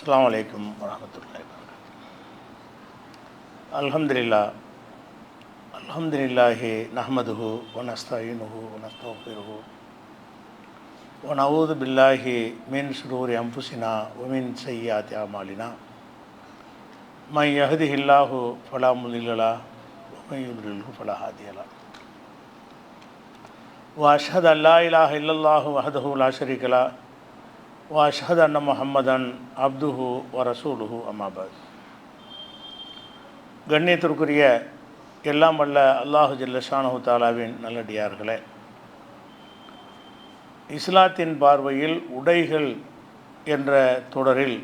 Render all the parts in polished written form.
அஸ்ஸலாமு அலைக்கும் வரஹ்மத்துல்லாஹி வபரகாத்துஹு. அல்ஹம்துலில்லாஹி நஹ்மதுஹு வ நஸ்தஈனுஹு வ நஸ்தக்ஃபிருஹு வ நஊது பில்லாஹி மின் ஷுரூரி அன்ஃபுஸினா வ மின் ஸய்யிஆத்தி அமாலினா மன் யஹ்திஹில்லாஹு ஃபலா முதில்ல லஹு வ மன் யுத்லில்ஹு ஃபலா ஹாதிய லஹு. வ அஷ்ஹது அன் லா இலாஹ இல்லல்லாஹு வஹ்தஹு லா ஷரீக லஹு வ அஷ்ஹது அன்ன முஹம்மதன் அப்துஹு வ ரசூலுஹு அம்மா பஅத். கண்ணியத்திற்குரிய எல்லாம் வல்ல அல்லாஹு ஜல்ல ஷானஹு தஆலாவின் நல்லடியார்களே, இஸ்லாத்தின் பார்வையில் உடைகள் என்ற தொடரில்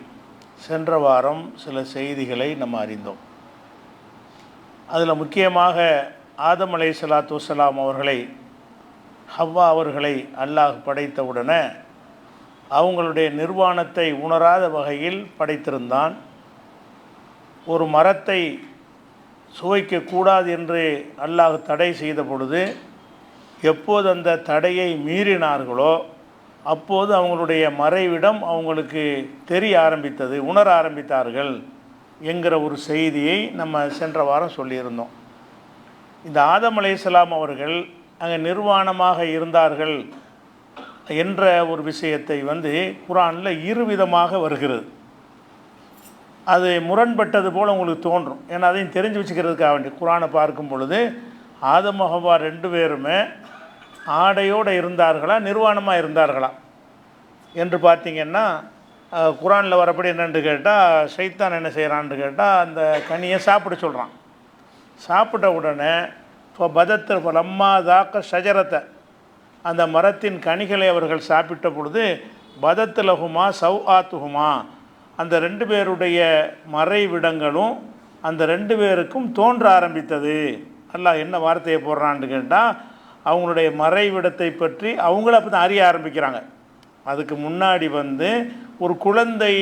சென்ற வாரம் சில செய்திகளை நம்ம அறிந்தோம். அதில் முக்கியமாக ஆதம் அலைஹிஸ்ஸலாத்து வஸ்ஸலாம் அவர்களை, ஹவ்வா அவர்களை அல்லாஹ் படைத்தவுடனே அவங்களுடைய நிர்வாணத்தை உணராத வகையில் படைத்திருந்தான். ஒரு மரத்தை சுவைக்கக்கூடாது என்று அல்லாஹ் தடை செய்த பொழுது, எப்போது அந்த தடையை மீறினார்களோ அப்போது அவங்களுடைய மறைவிடம் அவங்களுக்கு தெரிய ஆரம்பித்தது, உணர ஆரம்பித்தார்கள் என்கிற ஒரு செய்தியை நம்ம சென்ற வாரம் சொல்லியிருந்தோம். இந்த ஆதம் அலைஹிஸ்ஸலாம் அவர்கள் அங்கே நிர்வாணமாக இருந்தார்கள் என்ற ஒரு விஷயத்தை குர்ஆனில் இருவிதமாக வருகிறது. அது முரண்பட்டது போல் உங்களுக்கு தோன்றும். ஏன்னா அதையும் தெரிஞ்சு வச்சுக்கிறதுக்காக வேண்டி குர்ஆனை பார்க்கும் பொழுது ஆதம் ஹவ்வா ரெண்டு பேருமே ஆடையோடு இருந்தார்களா, நிர்வாணமாக இருந்தார்களா என்று பார்த்திங்கன்னா, குர்ஆனில் வரப்படி என்னென்று கேட்டால், ஷைத்தான் என்ன செய்கிறான்னு கேட்டால் அந்த கனியை சாப்பிட சொல்கிறான். சாப்பிட்ட உடனே இப்போ பதத்து லம்மா தாக்க ஷஜரத்தை, அந்த மரத்தின் கனிகளை அவர்கள் சாப்பிட்ட பொழுது, பதத்துலகுமா சவ்ஆத்துகுமா, அந்த ரெண்டு பேருடைய மறைவிடங்களும் அந்த ரெண்டு பேருக்கும் தோன்ற ஆரம்பித்தது. அல்லாஹ் என்ன வார்த்தையை போடுறான்னு கேட்டால், அவங்களுடைய மறைவிடத்தை பற்றி அவங்கள அப்போ தான் அறிய ஆரம்பிக்கிறாங்க. அதுக்கு முன்னாடி ஒரு குழந்தை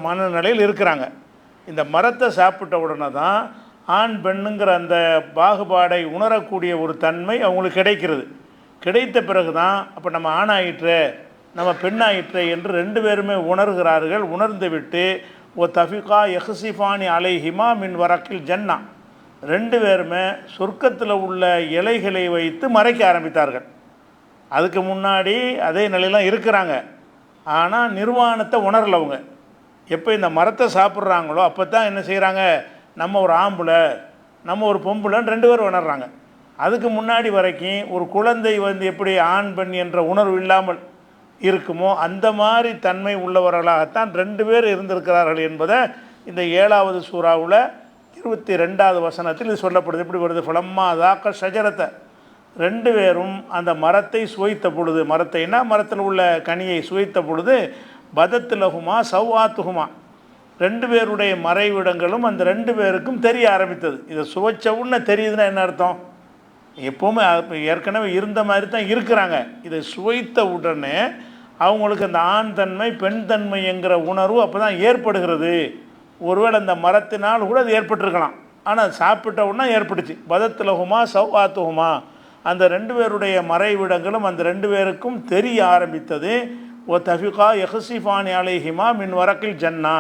மனநிலையில் இருக்கிறாங்க. இந்த மரத்தை சாப்பிட்ட உடனே தான் ஆண் பெண்ணுங்கிற அந்த பாகுபாடை உணரக்கூடிய ஒரு தன்மை அவங்களுக்கு கிடைக்கிறது. கிடைத்த பிறகு தான் அப்போ நம்ம ஆணாயிற்று, நம்ம பெண்ணாயிற்று என்று ரெண்டு பேருமே உணர்கிறார்கள். உணர்ந்து விட்டு ஓ தஃபிகா யஹ்சிஃபானி அலைஹிமா மின் வரக்கில் ஜன்னா, ரெண்டு பேருமே சொர்க்கத்தில் உள்ள இலைகளை வைத்து மறைக்க ஆரம்பித்தார்கள். அதுக்கு முன்னாடி அதே நிலையெல்லாம் இருக்கிறாங்க, ஆனால் நிர்வாணத்தை உணரல அவங்க. எப்போ இந்த மரத்தை சாப்பிட்றாங்களோ அப்போ தான் என்ன செய்கிறாங்க, நம்ம ஒரு ஆம்பளை, நம்ம ஒரு பொம்பளைன்னு ரெண்டு பேரும் உணர்றாங்க. அதுக்கு முன்னாடி வரைக்கும் ஒரு குழந்தை எப்படி ஆண் பெண் என்ற உணர்வு இல்லாமல் இருக்குமோ அந்த மாதிரி தன்மை உள்ளவர்களாகத்தான் ரெண்டு பேர் இருந்திருக்கிறார்கள் என்பதை இந்த 7வது சூறாவில் 22வது வசனத்தில் இது சொல்லப்படுது. எப்படி வருது, ஃபலம்மா தாக்க ஷஜரத்தை, ரெண்டு பேரும் அந்த மரத்தை சுவைத்த பொழுது, மரத்தைனா மரத்தில் உள்ள கனியை சுவைத்த பொழுது, பதத்துலகுமா சவ்ஆத்துகுமா, ரெண்டு பேருடைய மறைவிடங்களும் அந்த ரெண்டு பேருக்கும் தெரிய ஆரம்பித்தது. இதை சுவைச்ச உடனே தெரியுதுன்னா என்ன அர்த்தம், எப்போவுமே ஏற்கனவே இருந்த மாதிரி தான் இருக்கிறாங்க. இதை சுவைத்த உடனே அவங்களுக்கு அந்த ஆண் தன்மை பெண் தன்மை என்கிற உணர்வு அப்போ தான் ஏற்படுகிறது. ஒருவேளை அந்த மரத்தினால் கூட அது ஏற்பட்டிருக்கலாம், ஆனால் சாப்பிட்ட உடனே ஏற்பட்டுச்சு. பதத்துலகுமா சவ்ஆத்துகுமா, அந்த ரெண்டு பேருடைய மறைவிடங்களும் அந்த ரெண்டு பேருக்கும் தெரிய ஆரம்பித்தது. ஓ தஃபிகா யஹ்சிஃபானி அலைஹிமா மின் வரக்கில் ஜன்னா,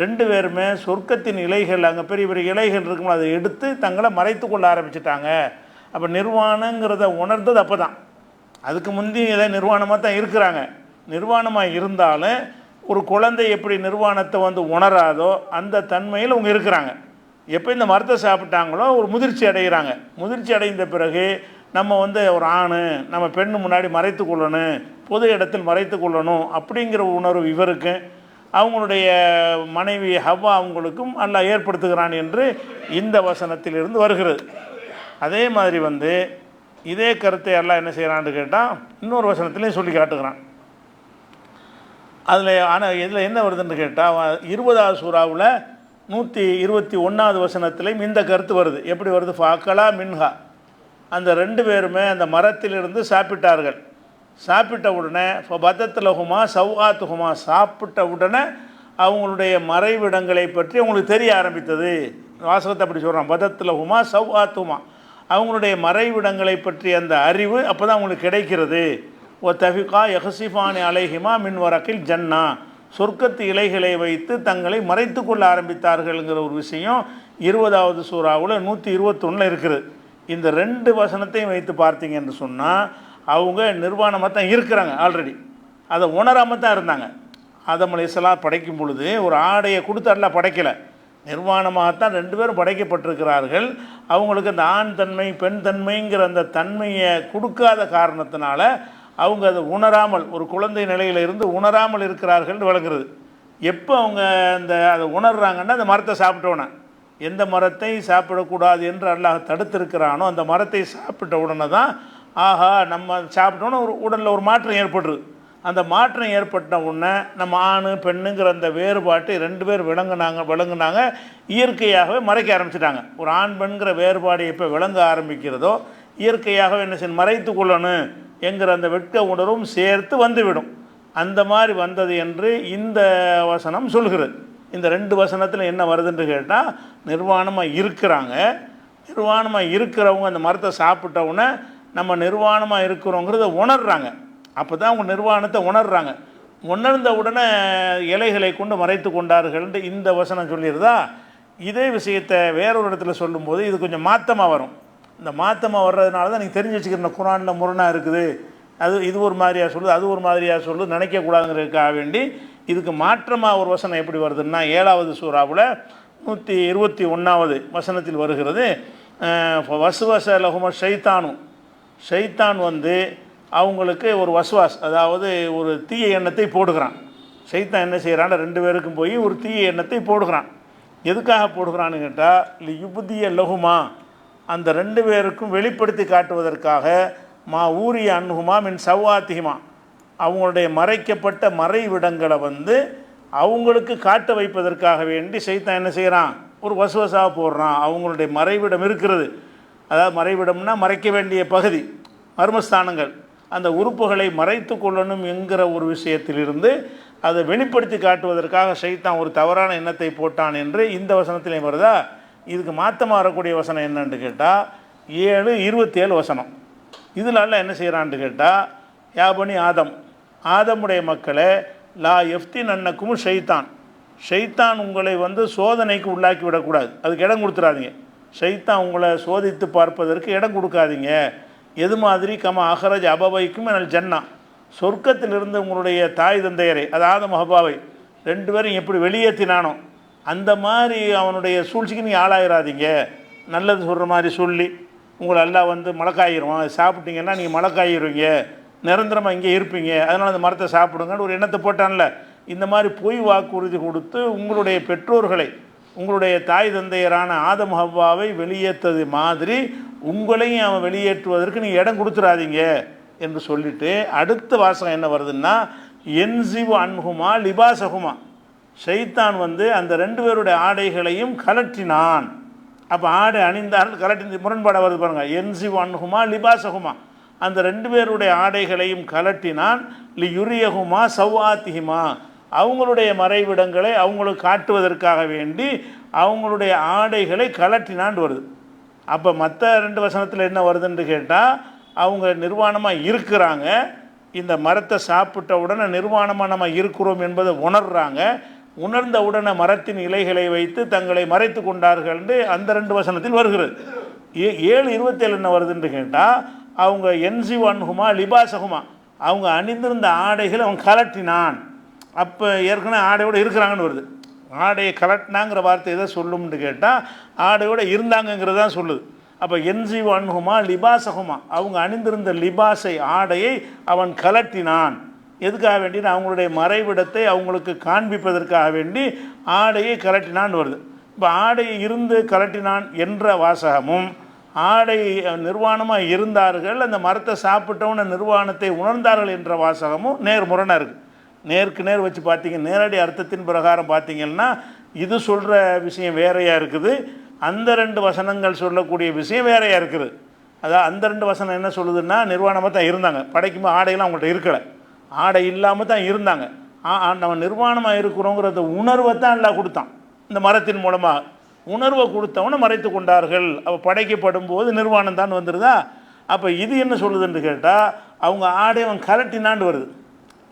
ரெண்டு பேருமே சொர்க்கத்தின் இலைகள், அங்கே பெரிய பெரிய இலைகள் இருக்குமோ அதை எடுத்து தங்களை மறைத்து கொள்ள ஆரம்பிச்சிட்டாங்க. அப்போ நிர்வாணங்கிறத உணர்ந்தது அப்போ தான். அதுக்கு முந்தி இதை நிர்வாணமாக தான் இருக்கிறாங்க. நிர்வாணமாக இருந்தாலும் ஒரு குழந்தை எப்படி நிர்வாணத்தை உணராதோ அந்த தன்மையில் அவங்க இருக்கிறாங்க. எப்போ இந்த மரத்தை சாப்பிட்டாங்களோ ஒரு முதிர்ச்சி அடைகிறாங்க. முதிர்ச்சி அடைந்த பிறகு நம்ம ஒரு ஆண், நம்ம பெண்ணு முன்னாடி மறைத்து கொள்ளணும், பொது இடத்தில் மறைத்து கொள்ளணும் அப்படிங்கிற உணர்வு இவருக்கு, அவங்களுடைய மனைவி ஹவ்வா அவங்களுக்கும் அல்லாஹ் ஏற்படுத்துகிறான் என்று இந்த வசனத்திலிருந்து வருகிறது. அதே மாதிரி இதே கருத்தை எல்லாம் என்ன செய்கிறான்னு கேட்டால் இன்னொரு வசனத்துலேயும் சொல்லி காட்டுகிறான். அதில் ஆனால் இதில் என்ன வருதுன்னு கேட்டால் 20வது சூறாவில் 121வது வசனத்துலேயும் இந்த கருத்து வருது. எப்படி வருது, ஃபாக்கலா மின்ஹா, அந்த ரெண்டு பேருமே அந்த மரத்திலிருந்து சாப்பிட்டார்கள். சாப்பிட்ட உடனே பதத்துலகுமா சவ்ஆத்துகுமா, சாப்பிட்ட உடனே அவங்களுடைய மறைவிடங்களை பற்றி அவங்களுக்கு தெரிய ஆரம்பித்தது. வாசகத்தை அப்படி சொல்கிறான், பதத்துலகுமா சவ்ஆத்துகுமா, அவங்களுடைய மறைவிடங்களை பற்றி அந்த அறிவு அப்போ தான் அவங்களுக்கு கிடைக்கிறது. ஓ தஃபிகா யஹ்சிஃபானி அலைஹிமா மின் வரக்கில் ஜன்னா, சொர்க்கத்து இலைகளை வைத்து தங்களை மறைத்து கொள்ள ஆரம்பித்தார்கள்ங்கிற ஒரு விஷயம் 20வது சூறாவில் 121 இருக்குது. இந்த 2 வசனத்தையும் வைத்து பார்த்தீங்க என்று சொன்னால் அவங்க நிர்வாணமாக தான் இருக்கிறாங்க. ஆல்ரெடி அதை உணராமல் தான் இருந்தாங்க. ஆதம் அலைஹிஸ்ஸலாம் படைக்கும் பொழுது ஒரு ஆடையை கொடுத்து அல்லாஹ் படைக்கலை, நிர்வாணமாகத்தான் 2 பேரும் படைக்கப்பட்டிருக்கிறார்கள். அவங்களுக்கு அந்த ஆண் தன்மை பெண் தன்மைங்கிற அந்த தன்மையை கொடுக்காத காரணத்தினால அவங்க அதை உணராமல், ஒரு குழந்தை நிலையில் இருந்து உணராமல் இருக்கிறார்கள் விளங்குறது. எப்போ அவங்க அதை உணர்றாங்கன்னா அந்த மரத்தை சாப்பிட்டோன்னே, எந்த மரத்தை சாப்பிடக்கூடாது என்று அல்லாஹ் தடுத்திருக்கிறானோ அந்த மரத்தை சாப்பிட்ட உடனே தான் ஆஹா நம்ம சாப்பிட்டோன்னே ஒரு உடலில் ஒரு மாற்றம் ஏற்பட்டுருது. அந்த மாற்றம் ஏற்பட்ட உடனே நம்ம ஆண் பெண்ணுங்கிற அந்த வேறுபாட்டை 2 பேர் விளங்குனாங்க. இயற்கையாகவே மறைக்க ஆரம்பிச்சிட்டாங்க. ஒரு ஆண் பெண்கிற வேறுபாடு எப்போ விளங்க ஆரம்பிக்கிறதோ இயற்கையாகவே என்ன செய்யணும், மறைத்து கொள்ளணும் என்கிற அந்த வெட்க உணர்வும் சேர்த்து வந்துவிடும். அந்த மாதிரி வந்தது என்று இந்த வசனம் சொல்கிறது. இந்த 2 வசனத்தில் என்ன வருதுன்னு கேட்டால், நிர்வாணமாக இருக்கிறாங்க. நிர்வாணமாக இருக்கிறவங்க அந்த மரத்தை சாப்பிட்டவுடனே நம்ம நிர்வாணமாக இருக்கிறோங்கிறத உணர்றாங்க. அப்போ தான் அவங்க நிர்வாணத்தை உணர்றாங்க. உணர்ந்த உடனே இலைகளை கொண்டு மறைத்து கொண்டார்கள்ன்ட்டு இந்த வசனம் சொல்லிடுதா. இதே விஷயத்தை வேறொரு இடத்துல சொல்லும்போது இது கொஞ்சம் மாற்றமாக வரும். இந்த மாற்றமாக வர்றதுனால தான் நீங்கள் தெரிஞ்சு வச்சுக்கிற குரானில் முரணாக இருக்குது, இது ஒரு மாதிரியாக சொல்லுது, அது ஒரு மாதிரியாக சொல்லுது நினைக்கக்கூடாதுங்கிறதுக்காக வேண்டி இதுக்கு மாற்றமாக ஒரு வசனம் எப்படி வருதுன்னா 7வது சூறாவில் 121வது வசனத்தில் வருகிறது. வசுவச லஹும ஷைத்தான் அவங்களுக்கு ஒரு வசுவாஸ், அதாவது ஒரு தீய எண்ணத்தை போடுகிறான். ஷைத்தான் என்ன செய்கிறான், 2 பேருக்கும் போய் ஒரு தீய எண்ணத்தை போடுகிறான். எதுக்காக போடுகிறான்னு கேட்டால் யுபுதிய லஹுமா, அந்த 2 பேருக்கும் வெளிப்படுத்தி காட்டுவதற்காக, மா ஊரிய அன்ஹுமா மின் சவ்வாத்திஹிமா, அவங்களுடைய மறைக்கப்பட்ட மறைவிடங்களை அவங்களுக்கு காட்ட வைப்பதற்காக வேண்டி ஷைத்தான் என்ன செய்கிறான், ஒரு வசுவசாக போடுறான். அவங்களுடைய மறைவிடம் இருக்கிறது, அதாவது மறைவிடம்னா மறைக்க வேண்டிய பகுதி, மர்மஸ்தானங்கள், அந்த உறுப்புகளை மறைத்து கொள்ளணும் என்கிற ஒரு விஷயத்திலிருந்து அதை வெளிப்படுத்தி காட்டுவதற்காக ஷைத்தான் ஒரு தவறான எண்ணத்தை போட்டான் என்று இந்த வசனத்திலே வருதா. இதுக்கு மாற்றமாக வரக்கூடிய வசனம் என்னன்னு கேட்டால் 7:27 வசனம். இதில் அல்ல என்ன செய்கிறான்னு கேட்டால், யாபனி ஆதமுடைய மக்களே, லா எஃப்தின் அன்னக்கும் ஷைத்தான் உங்களை சோதனைக்கு உள்ளாக்கி விடக்கூடாது, அதுக்கு இடம் கொடுத்துடாதீங்க. ஷைத்தான் உங்களை சோதித்து பார்ப்பதற்கு இடம் கொடுக்காதீங்க. எது மாதிரி கம அஹரஜ் அபவைக்கும் எனல் ஜன்னா, சொர்க்கத்திலிருந்து உங்களுடைய தாய் தந்தையரை, அதாவது மஹபாவை 2 பேரும் எப்படி வெளியேற்றினானோ அந்த மாதிரி அவனுடைய சூழ்ச்சிக்கு நீங்கள் ஆளாயிராதீங்க. நல்லது சொல்கிற மாதிரி சொல்லி உங்களை எல்லாம் மலக்காயிரும், சாப்பிட்டீங்கன்னா நீங்கள் மலக்காயிருவீங்க, நிரந்தரமாக இங்கே இருப்பீங்க, அதனால் அந்த மரத்தை சாப்பிடுங்கன்னு ஒரு எண்ணத்தை போட்டான்ல. இந்த மாதிரி பொய் வாக்குறுதி கொடுத்து உங்களுடைய பெற்றோர்களை, உங்களுடைய தாய் தந்தையரான ஆதம் ஹவ்வாவை வெளியேற்றது மாதிரி உங்களையும் அவன் வெளியேற்றுவதற்கு நீங்கள் இடம் கொடுத்துடாதீங்க என்று சொல்லிவிட்டு அடுத்த வாசகம் என்ன வருதுன்னா, என்சிவ் அன்ஹுமா லிபாசகுமா, ஷைத்தான் அந்த 2 பேருடைய ஆடைகளையும் கலட்டினான். அப்போ ஆடை அணிந்தார்கள், கலட்டி முரண்பாடாக வருது பாருங்கள். என்சிவ் அன்ஹுமா லிபாசகுமா, அந்த 2 பேருடைய ஆடைகளையும் கலட்டினான். லி யுரியகுமா சவ்வாத்திஹிமா, அவங்களுடைய மறைவிடங்களை அவங்களுக்கு காட்டுவதற்காக வேண்டி அவங்களுடைய ஆடைகளை கலட்டினான் வருது. அப்போ மற்ற 2 வசனத்தில் என்ன வருதுன்னு கேட்டால், அவங்க நிர்வாணமாக இருக்கிறாங்க, இந்த மரத்தை சாப்பிட்ட உடனே நிர்வாணமாக நம்ம இருக்கிறோம் என்பதை உணர்றாங்க. உணர்ந்த உடனே மரத்தின் இலைகளை வைத்து தங்களை மறைத்து கொண்டார்கள் அந்த 2 வசனத்தில் வருகிறது. 7:27 என்ன வருதுன்னு கேட்டால், அவங்க என்சிவ் அன்ஹுமா லிபாசகுமா, அவங்க அணிந்திருந்த ஆடைகளை அவன் கலட்டினான். அப்போ ஏற்கனவே ஆடையோடு இருக்கிறாங்கன்னு வருது. ஆடையை கலட்டினாங்கிற வார்த்தை எதை சொல்லும்னு கேட்டால், ஆடையோடு இருந்தாங்கங்கிறது தான் சொல்லுது. அப்போ என்சிவ் அன்ஹுமா லிபாசகுமா, அவங்க அணிந்திருந்த லிபாஸை, ஆடையை அவன் கலட்டினான். எதுக்காக வேண்டினா அவங்களுடைய மறைவிடத்தை அவங்களுக்கு காண்பிப்பதற்காக வேண்டி ஆடையை கலட்டினான்னு வருது. இப்போ ஆடையை இருந்து கலட்டினான் என்ற வாசகமும், ஆடை நிர்வாணமாக இருந்தார்கள், அந்த மரத்தை சாப்பிட்டவன நிர்வாணத்தை உணர்ந்தார்கள் என்ற வாசகமும் நேர்முரணாக இருக்குது. நேருக்கு நேர் வச்சு பார்த்தீங்க, நேரடி அர்த்தத்தின் பிரகாரம் பார்த்தீங்கன்னா இது சொல்கிற விஷயம் வேறையாக இருக்குது, அந்த 2 வசனங்கள் சொல்லக்கூடிய விஷயம் வேறையாக இருக்குது. அதான் அந்த 2 வசனம் என்ன சொல்லுதுன்னா, நிர்வாணமாக தான் இருந்தாங்க, படைக்கும்போது ஆடையெல்லாம் அவங்கள்ட்ட இருக்கலை, ஆடை இல்லாமல் தான் இருந்தாங்க. நம்ம நிர்வாணமாக இருக்கிறோங்கிறத உணர்வை தான் எல்லாம் கொடுத்தான். இந்த மரத்தின் மூலமாக உணர்வை கொடுத்தவனை மறைத்து கொண்டார்கள். அப்போ படைக்கப்படும் போது நிர்வாணம் தான் வந்துடுதா. அப்போ இது என்ன சொல்லுதுன்னு கேட்டால், அவங்க ஆடை அவன் கலட்டினான்னு வருது.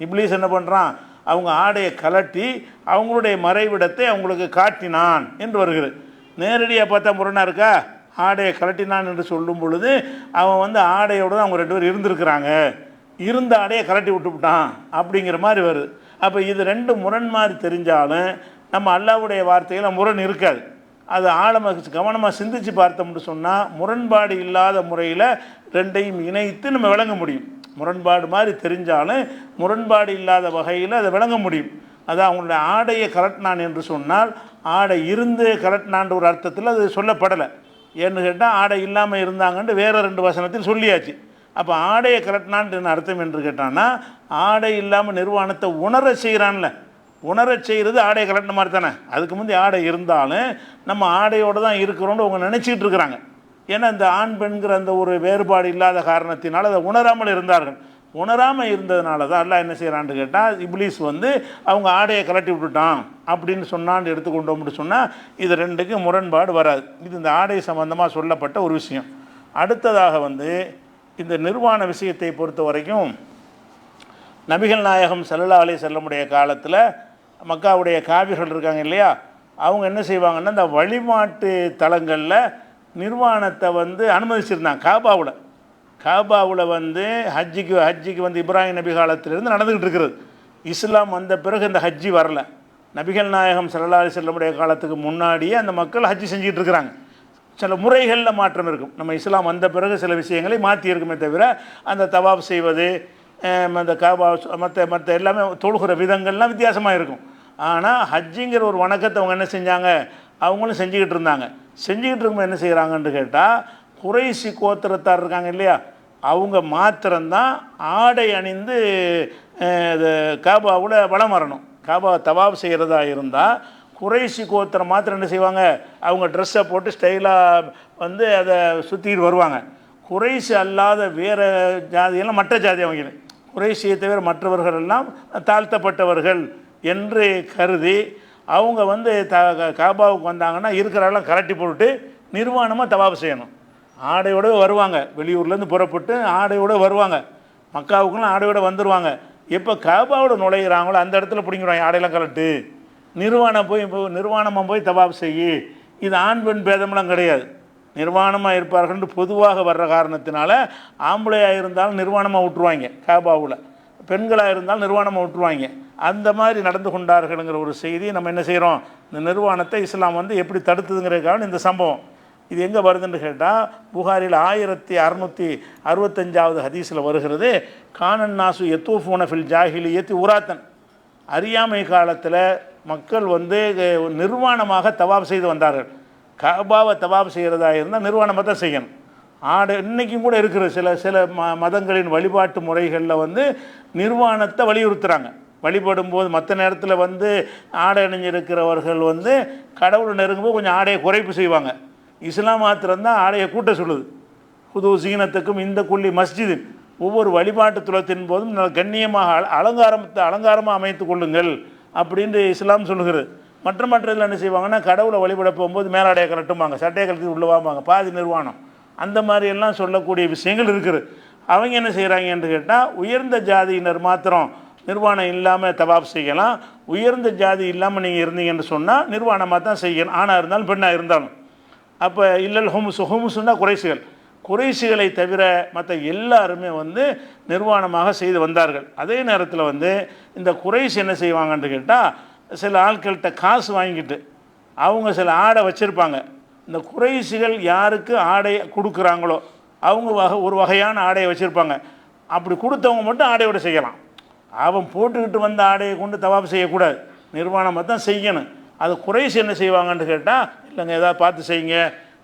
இப்லீஸ் என்ன பண்ணுறான், அவங்க ஆடையை கலட்டி அவங்களுடைய மறைவிடத்தை அவங்களுக்கு காட்டினான் என்று வருகிறது. நேரடியாக பார்த்தா முரணாக இருக்கா? ஆடையை கலட்டினான் என்று சொல்லும் பொழுது அவன் வந்து ஆடையோடு தான் அவங்க 2 பேர் இருந்திருக்கிறாங்க, இருந்த ஆடையை கலட்டி விட்டுவிட்டான் அப்படிங்கிற மாதிரி வருது. அப்போ இது 2 முரண் மாதிரி தெரிஞ்சாலும் நம்ம அல்லாஹ்வுடைய வார்த்தையில் முரண் இருக்காது. அது ஆழமாக கவனமாக சிந்தித்து பார்த்தோம்னு சொன்னால் முரண்பாடு இல்லாத முறையில் 2ஐயும் இணைத்து நம்ம விளங்க முடியும். முரண்பாடு மாதிரி தெரிஞ்சாலும் முரண்பாடு இல்லாத வகையில் அதை விளங்க முடியும். அதான் அவங்களுடைய ஆடையை கலட்டினான் என்று சொன்னால் ஆடை இருந்து கலட்டினான்ற ஒரு அர்த்தத்தில் அது சொல்லப்படலை. ஏன்னு கேட்டால் ஆடை இல்லாமல் இருந்தாங்கன்ட்டு வேறு 2 வசனத்தில் சொல்லியாச்சு. அப்போ ஆடையை கலட்டினான்னு அர்த்தம் என்று கேட்டான்னா ஆடை இல்லாமல் நிர்வாணத்தை உணர செய்கிறான்ல, உணர செய்கிறது ஆடையை கலட்டின மாதிரி தானே. அதுக்கு முந்தைய ஆடை இருந்தாலும் நம்ம ஆடையோடு தான் இருக்கிறோன்னு அவங்க நினச்சிக்கிட்டு இருக்கிறாங்க. ஏன்னா இந்த ஆண் பெண்கிற அந்த ஒரு வேறுபாடு இல்லாத காரணத்தினால் அதை உணராமல் இருந்தார்கள். உணராமல் இருந்ததுனால தான் அல்லாஹ் என்ன செய்கிறான்னு கேட்டால் இப்லீஸ் வந்து அவங்க ஆடையை கலட்டி விட்டுட்டான் அப்படின்னு சொன்னான்னு எடுத்துக்கொண்டோம்னு சொன்னால் இது 2க்கும் முரண்பாடு வராது. இது இந்த ஆடை சம்பந்தமாக சொல்லப்பட்ட ஒரு விஷயம். அடுத்ததாக வந்து இந்த நிர்வாண விஷயத்தை பொறுத்த வரைக்கும் நபிகள் நாயகம் ஸல்லல்லாஹு அலைஹி வஸல்லமுடைய காலத்தில் மக்காவுடைய காபிர்கள் இருக்காங்க இல்லையா, அவங்க என்ன செய்வாங்கன்னா இந்த வழிபாட்டு தலங்களில் நிர்வாணத்தை வந்து அனுமதிச்சிருந்தாங்க. காபாவில் வந்து ஹஜ்ஜிக்கு வந்து இப்ராஹிம் நபி காலத்திலிருந்து நடந்துக்கிட்டு இருக்கிறது. இஸ்லாம் வந்த பிறகு இந்த ஹஜ்ஜி வரல. நபிகள் நாயகம் ஸல்லல்லாஹு அலைஹி வஸல்லமுடைய காலத்துக்கு முன்னாடியே அந்த மக்கள் ஹஜ்ஜி செஞ்சுக்கிட்டு இருக்கிறாங்க. சில முறைகளில் மாற்றம் இருக்கும். நம்ம இஸ்லாம் வந்த பிறகு சில விஷயங்களை மாற்றி இருக்குமே தவிர அந்த தவாப் செய்வது அந்த காபா மற்ற எல்லாமே தொழுகிற விதங்கள்லாம் வித்தியாசமாக இருக்கும். ஆனால் ஹஜ்ஜிங்கிற ஒரு வணக்கத்தை அவங்க என்ன செஞ்சாங்க, அவங்களும் செஞ்சுக்கிட்டு இருந்தாங்க. செஞ்சுக்கிட்டு இருக்கும்போது என்ன செய்கிறாங்கன்னு கேட்டால் குறைசி கோத்திரத்தார் இருக்காங்க இல்லையா, அவங்க மாத்திரம்தான் ஆடை அணிந்து காபாவில் வலம் வரணும். காபாவை தவாப் செய்கிறதா இருந்தால் குறைசி கோத்திரம் மாத்திரம் என்ன செய்வாங்க, அவங்க ட்ரெஸ்ஸை போட்டு ஸ்டைலாக வந்து அதை சுற்றிக்கிட்டு வருவாங்க. குறைசி அல்லாத வேறு ஜாதியெல்லாம் மற்ற ஜாதி அவங்க குறைசியை தவிர மற்றவர்கள் எல்லாம் தாழ்த்தப்பட்டவர்கள் என்று கருதி அவங்க வந்து காபாவுக்கு வந்தாங்கன்னா இருக்கிறாலாம் கரட்டி போட்டு நிர்வாணமாக தவாப் செய்யணும். ஆடையோடு வருவாங்க, வெளியூர்லேருந்து புறப்பட்டு ஆடையோடு வருவாங்க, மக்காவுக்குலாம் ஆடையோடு வந்துடுவாங்க. எப்போ காபாவோட நுழையிறாங்களோ அந்த இடத்துல பிடிங்கிடுவாங்க, ஆடையெல்லாம் கலட்டு நிர்வாணமாக போய் தவாப் செய்யி. இது ஆண் பெண் பேதமெல்லாம் கிடையாது, நிர்வாணமாக இருப்பார்கள் பொதுவாக வர்ற காரணத்தினால ஆம்பளையாக இருந்தாலும் நிர்வாணமாக விட்டுருவாங்க, காபாவில் பெண்களாக இருந்தாலும் நிர்வாணமாக விட்டுருவாங்க. அந்த மாதிரி நடந்து கொண்டார்கள்ங்கிற ஒரு செய்தி நம்ம என்ன செய்கிறோம், இந்த நிர்வாணத்தை இஸ்லாம் வந்து எப்படி தடுத்ததுங்கிறதுக்காக இந்த சம்பவம். இது எங்கே வருதுன்னு கேட்டால் புகாரில் 1665வது ஹதீஸில் வருகிறது. கானன் நாசு எத்தூஃபூன ஃபில் ஜாஹிலியத்தி உராத்தன், அறியாமை காலத்தில் மக்கள் வந்து நிர்வாணமாக தவாப் செய்து வந்தார்கள். காபாவை தவாப் செய்கிறதா இருந்தால் நிர்வாணமாக தான் செய்யணும். ஆடை இன்றைக்கும் கூட இருக்கிற சில மதங்களின் வழிபாட்டு முறைகளில் வந்து நிர்வாணத்தை வலியுறுத்துகிறாங்க. வழிபடும் போது மற்ற நேரத்தில் வந்து ஆடை அணிஞ்சிருக்கிறவர்கள் வந்து கடவுள் நெருங்கும்போது கொஞ்சம் ஆடையை குறைப்பு செய்வாங்க. இஸ்லாம் மாத்திரம்தான் ஆடையை கூட்ட சொல்லுது. புது சீனத்துக்கும் இந்த குள்ளி மஸ்ஜிது, ஒவ்வொரு வழிபாட்டு துலத்தின் போதும் கண்ணியமாக அலங்காரமாக அமைத்து கொள்ளுங்கள் அப்படின்னு இஸ்லாம் சொல்லுகிறது. மற்ற இதில் என்ன செய்வாங்கன்னா கடவுளை வழிபட போகும்போது மேலாடையை கலட்டுவாங்க, சட்டையை கலட்டி உள்ள வாங்க, பாதி நிர்வாணம், அந்த மாதிரியெல்லாம் சொல்லக்கூடிய விஷயங்கள் இருக்குது. அவங்க என்ன செய்கிறாங்கன்னு கேட்டால் உயர்ந்த ஜாதியினர் மாத்திரம் நிர்வாணம் இல்லாமல் தவாப் செய்யலாம், உயர்ந்த ஜாதி இல்லாமல் நீங்கள் இருந்தீங்கன்னு சொன்னால் நிர்வாணமாக தான் செய்யணும், ஆணாக இருந்தாலும் பெண்ணாக இருந்தாலும். அப்போ இல்லல் ஹுமுசுன்னா குறைசிகளை தவிர மற்ற எல்லாருமே வந்து நிர்வாணமாக செய்து வந்தார்கள். அதே நேரத்தில் வந்து இந்த குறைசி என்ன செய்வாங்கன்னு கேட்டால் சில ஆட்கள்கிட்ட காசு வாங்கிட்டு அவங்க சில ஆடை வச்சுருப்பாங்க. இந்த குறைசிகள் யாருக்கு ஆடை கொடுக்குறாங்களோ அவங்க ஒரு வகையான ஆடையை வச்சுருப்பாங்க. அப்படி கொடுத்தவங்க மட்டும் ஆடையோடு செய்யலாம். அவன் போட்டுக்கிட்டு வந்த ஆடையை கொண்டு தவாப் செய்யக்கூடாது, நிர்வாணமாக தான் செய்யணும். அது குறைசி என்ன செய்வாங்கன்னு கேட்டால் இல்லைங்க ஏதாவது பார்த்து செய்யுங்க,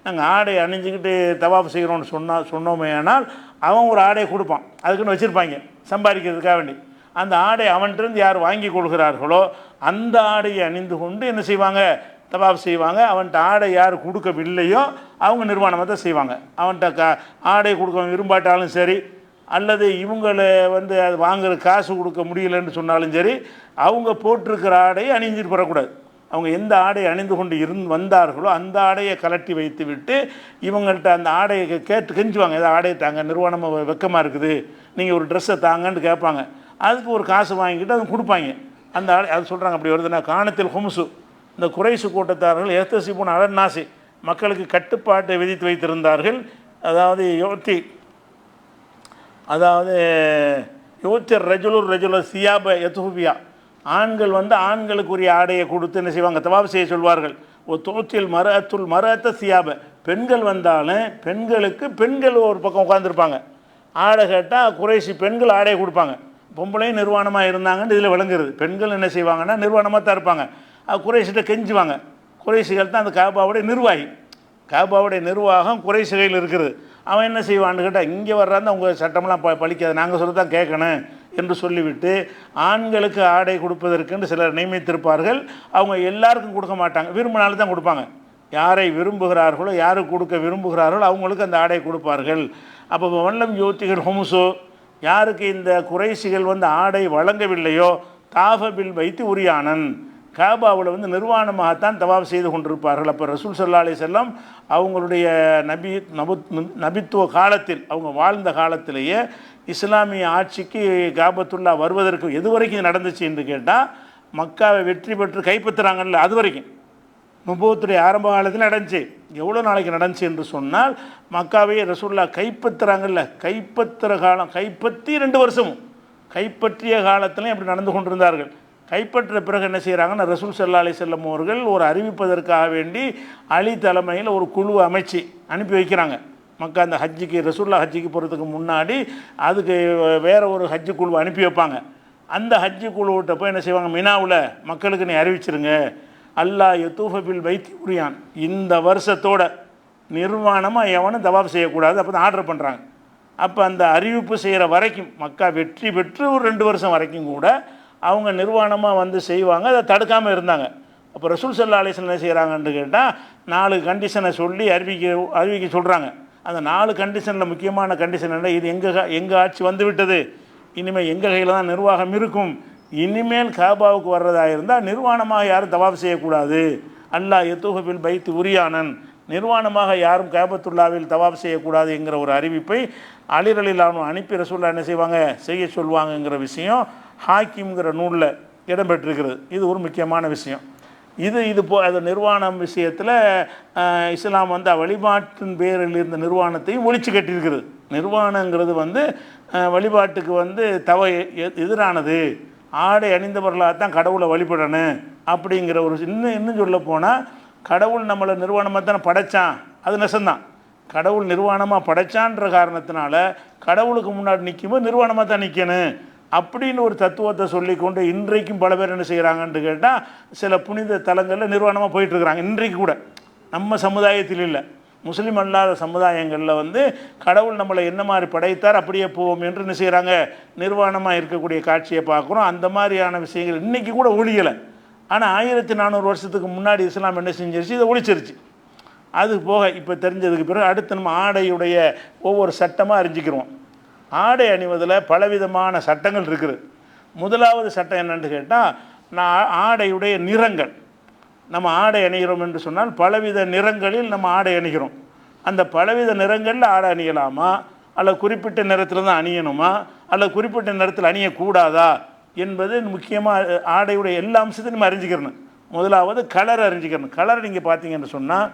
நாங்கள் ஆடை அணிஞ்சிக்கிட்டு தவாப் செய்கிறோன்னு சொன்னோமே ஆனால் அவன் ஒரு ஆடையை கொடுப்பான், அதுக்குன்னு வச்சுருப்பாங்க சம்பாதிக்கிறதுக்காக வேண்டி. அந்த ஆடை அவன்கிட்டருந்து யார் வாங்கி கொள்கிறார்களோ அந்த ஆடையை அணிந்து கொண்டு என்ன செய்வாங்க, தவாப் செய்வாங்க. அவன்கிட்ட ஆடை யார் கொடுக்கவில்லையோ அவங்க நிர்வாணமாக தான் செய்வாங்க. அவன்கிட்ட ஆடை கொடுக்க விரும்பாட்டாலும் சரி, அல்லது இவங்களை வந்து அது வாங்குற காசு கொடுக்க முடியலன்னு சொன்னாலும் சரி, அவங்க போட்டிருக்கிற ஆடையை அணிஞ்சிட்டு வரக்கூடாது. அவங்க எந்த ஆடையை அணிந்து கொண்டு வந்தார்களோ அந்த ஆடையை கலட்டி வைத்து விட்டு இவங்கள்ட்ட அந்த ஆடையை கெஞ்சுவாங்க, ஏதாவது ஆடையை தாங்க, நிர்வாணமாக வெக்கமாக இருக்குது, நீங்கள் ஒரு ட்ரெஸ்ஸை தாங்கன்னு கேட்பாங்க. அதுக்கு ஒரு காசு வாங்கிட்டு அதை கொடுப்பாங்க. அந்த ஆடை அது சொல்கிறாங்க அப்படி வருதுன்னா காணத்தில் ஹும்சு, இந்த குறைசு கூட்டத்தார்கள் எஹ்தசிபுன் அலன் நாசி, மக்களுக்கு கட்டுப்பாட்டை விதித்து வைத்திருந்தார்கள். அதாவது யோத்திர் ரஜுலுர் சியாப எத்துபியா, ஆண்கள் வந்து ஆண்களுக்குரிய ஆடையை கொடுத்து என்ன செய்வாங்க, தவாப் செய்ய சொல்வார்கள். தோத்தில் மரத்த சியாப, பெண்கள் வந்தாலும் பெண்களுக்கு பெண்கள் ஒரு பக்கம் உட்காந்துருப்பாங்க. ஆடை கேட்டால் குறைசி பெண்கள் ஆடையை கொடுப்பாங்க. பொம்பளையும் நிர்வாணமாக இருந்தாங்கன்னு இதில் விளங்குறது. பெண்கள் என்ன செய்வாங்கன்னா நிர்வாணமாக தான் இருப்பாங்க. அது குறைசிட்ட கெஞ்சுவாங்க. குறைசிகள் தான் அந்த காபாவுடைய நிர்வாகி. காபாவுடைய நிர்வாகம் குறைசிகையில் இருக்குது. அவன் என்ன செய்வான்னு கேட்டால், இங்கே வர்றாந்து அவங்க சட்டமெல்லாம் பழிக்காது, நாங்கள் சொல்ல தான் கேட்கணும் என்று சொல்லிவிட்டு ஆண்களுக்கு ஆடை கொடுப்பதற்கென்று சிலர் நியமித்திருப்பார்கள். அவங்க எல்லாருக்கும் கொடுக்க மாட்டாங்க, விரும்பினாலும் தான் கொடுப்பாங்க. யாரை விரும்புகிறார்களோ, யாருக்கு கொடுக்க விரும்புகிறார்களோ அவங்களுக்கு அந்த ஆடை கொடுப்பார்கள். அப்போ வல்லம் யோத்திகள் ஹொமுசோ, யாருக்கு இந்த குறைசிகள் வந்து ஆடை வழங்கவில்லையோ தாஃபபில் வைத்து உரியானன், காபாவில் வந்து நிர்வாணமாகத்தான் தவாப் செய்து கொண்டிருப்பார்கள். அப்போ ரசூல் ஸல்லல்லாஹு அலைஹி வஸல்லம் அவங்களுடைய நபித்துவ காலத்தில், அவங்க வாழ்ந்த காலத்திலேயே இஸ்லாமிய ஆட்சிக்கு காபத்துல்லா வருவதற்கு எது வரைக்கும் நடந்துச்சு என்று கேட்டால், மக்காவை வெற்றி பெற்று கைப்பற்றுறாங்கல்ல அது வரைக்கும், நுபுவத்துடைய ஆரம்ப காலத்தில் நடந்துச்சு. எவ்வளோ நாளைக்கு நடந்துச்சு என்று சொன்னால், மக்காவையே ரசூல்லா கைப்பற்றுறாங்கல்ல, கைப்பற்றுற காலம், கைப்பற்றி 2 வருஷமும், கைப்பற்றிய காலத்திலையும் அப்படி நடந்து கொண்டிருந்தார்கள். கைப்பற்ற பிறகு என்ன செய்கிறாங்கன்னா, ரசூல் ஸல்லல்லாஹு அலைஹி வஸல்லம் அவர்கள் ஒரு அறிவிப்பதற்காக வேண்டி அலி தலைமையில் ஒரு குழு அமைச்சு அனுப்பி வைக்கிறாங்க. மக்கா அந்த ஹஜ்ஜிக்கு, ரசூல்லா ஹஜ்ஜிக்கு போகிறதுக்கு முன்னாடி அதுக்கு வேறு ஒரு ஹஜ்ஜு குழு அனுப்பி வைப்பாங்க. அந்த ஹஜ்ஜு குழுவிட்ட போய் என்ன செய்வாங்க, மினாவில் மக்களுக்கு நீ அறிவிச்சிருங்க, அல்லாஹ் யதூஃபில் வைத்தி உரியான், இந்த வருஷத்தோட நிர்வாணமாக எவனும் தவாப் செய்யக்கூடாது. அப்போ தான் ஆர்டர் பண்ணுறாங்க. அப்போ அந்த அறிவிப்பு செய்கிற வரைக்கும், மக்கா வெற்றி பெற்று ஒரு 2 வருஷம் வரைக்கும் கூட அவங்க நிர்வாணமாக வந்து செய்வாங்க, அதை தடுக்காமல் இருந்தாங்க. அப்போ ரசூல் ஸல்லல்லாஹு அலைஹி வஸல்லம் என்ன செய்கிறாங்கன்னு கேட்டால், 4 கண்டிஷனை சொல்லி அறிவிக்க சொல்கிறாங்க. அந்த 4 கண்டிஷனில் முக்கியமான கண்டிஷன் என்ன, இது எங்கள் ஆட்சி வந்து விட்டது, இனிமேல் எங்கள் கையில் தான் நிர்வாகம் இருக்கும், இனிமேல் காபாவுக்கு வர்றதாக இருந்தால் நிர்வாணமாக யாரும் தவாப் செய்யக்கூடாது, அல்லாஹ் யதூஃபில் பைத்தி உரியானன், நிர்வாணமாக யாரும் காபத்துல்லாவில் தவாப் செய்யக்கூடாது என்கிற ஒரு அறிவிப்பை அலி ரலியல்லாஹு அன்ஹு அனுப்பி ரசூலுல்லாஹ் என்ன செய்வாங்க, செய்ய சொல்லுவாங்கங்கிற விஷயம் ஹாக்கிம்ங்கிற நூலில் இடம்பெற்றிருக்கிறது. இது ஒரு முக்கியமான விஷயம். இது அது நிர்வாணம் விஷயத்தில் இஸ்லாம் வந்து வழிபாட்டின் பேரில் இருந்த நிர்வாணத்தையும் ஒழிச்சு கட்டியிருக்கிறது. நிர்வாணங்கிறது வந்து வழிபாட்டுக்கு வந்து எதிரானது, ஆடை அணிந்தவர்களாகத்தான் கடவுளை வழிபடணும் அப்படிங்கிற ஒரு இன்னும் சொல்ல போனால், கடவுள் நம்மளை நிர்வாணமாக தானே படைத்தான், அது நெசந்தான். கடவுள் நிர்வாணமாக படைச்சான்ற காரணத்தினால கடவுளுக்கு முன்னாடி நிற்கும்போது நிர்வாணமாக தான் நிற்கணும் அப்படின்னு ஒரு தத்துவத்தை சொல்லிக்கொண்டு இன்றைக்கும் பல பேர் என்ன செய்கிறாங்கன்னு கேட்டால், சில புனித தலங்களில் நிர்வாணமாக போயிட்டுருக்குறாங்க. இன்றைக்கு கூட நம்ம சமுதாயத்தில் இல்லை, முஸ்லீம் அல்லாத சமுதாயங்களில் வந்து கடவுள் நம்மளை என்ன மாதிரி படைத்தார் அப்படியே போவோம் என்று என்ன செய்கிறாங்க, நிர்வாணமாக இருக்கக்கூடிய காட்சியை பார்க்குறோம். அந்த மாதிரியான விஷயங்கள் இன்றைக்கி கூட ஒழியலை. ஆனால் 1400 வருஷத்துக்கு முன்னாடி இஸ்லாம் என்ன செஞ்சிருச்சு, இதை ஒழிச்சிருச்சு. அது போக இப்போ தெரிஞ்சதுக்கு பிறகு அடுத்து நம்ம ஆடையுடைய ஒவ்வொரு சட்டமாக அறிஞ்சிக்கிறோம். ஆடை அணிவதில் பலவிதமான சட்டங்கள் இருக்குது. முதலாவது சட்டம் என்னென்னு கேட்டால், ஆடையுடைய நிறங்கள். நம்ம ஆடை அணிகிறோம் என்று சொன்னால் பலவித நிறங்களில் நம்ம ஆடை அணிகிறோம். அந்த பலவித நிறங்களில் ஆடை அணியலாமா, அல்லது குறிப்பிட்ட நிறத்தில் தான் அணியணுமா, அல்லது குறிப்பிட்ட நிறத்தில் அணியக்கூடாதா என்பது முக்கியமாக ஆடையுடைய எல்லா அம்சத்தையும் நம்ம அறிஞ்சிக்கிறணும். முதலாவது கலர் அறிஞ்சிக்கிறணும். கலர் நீங்கள் பார்த்தீங்கன்னு சொன்னால்,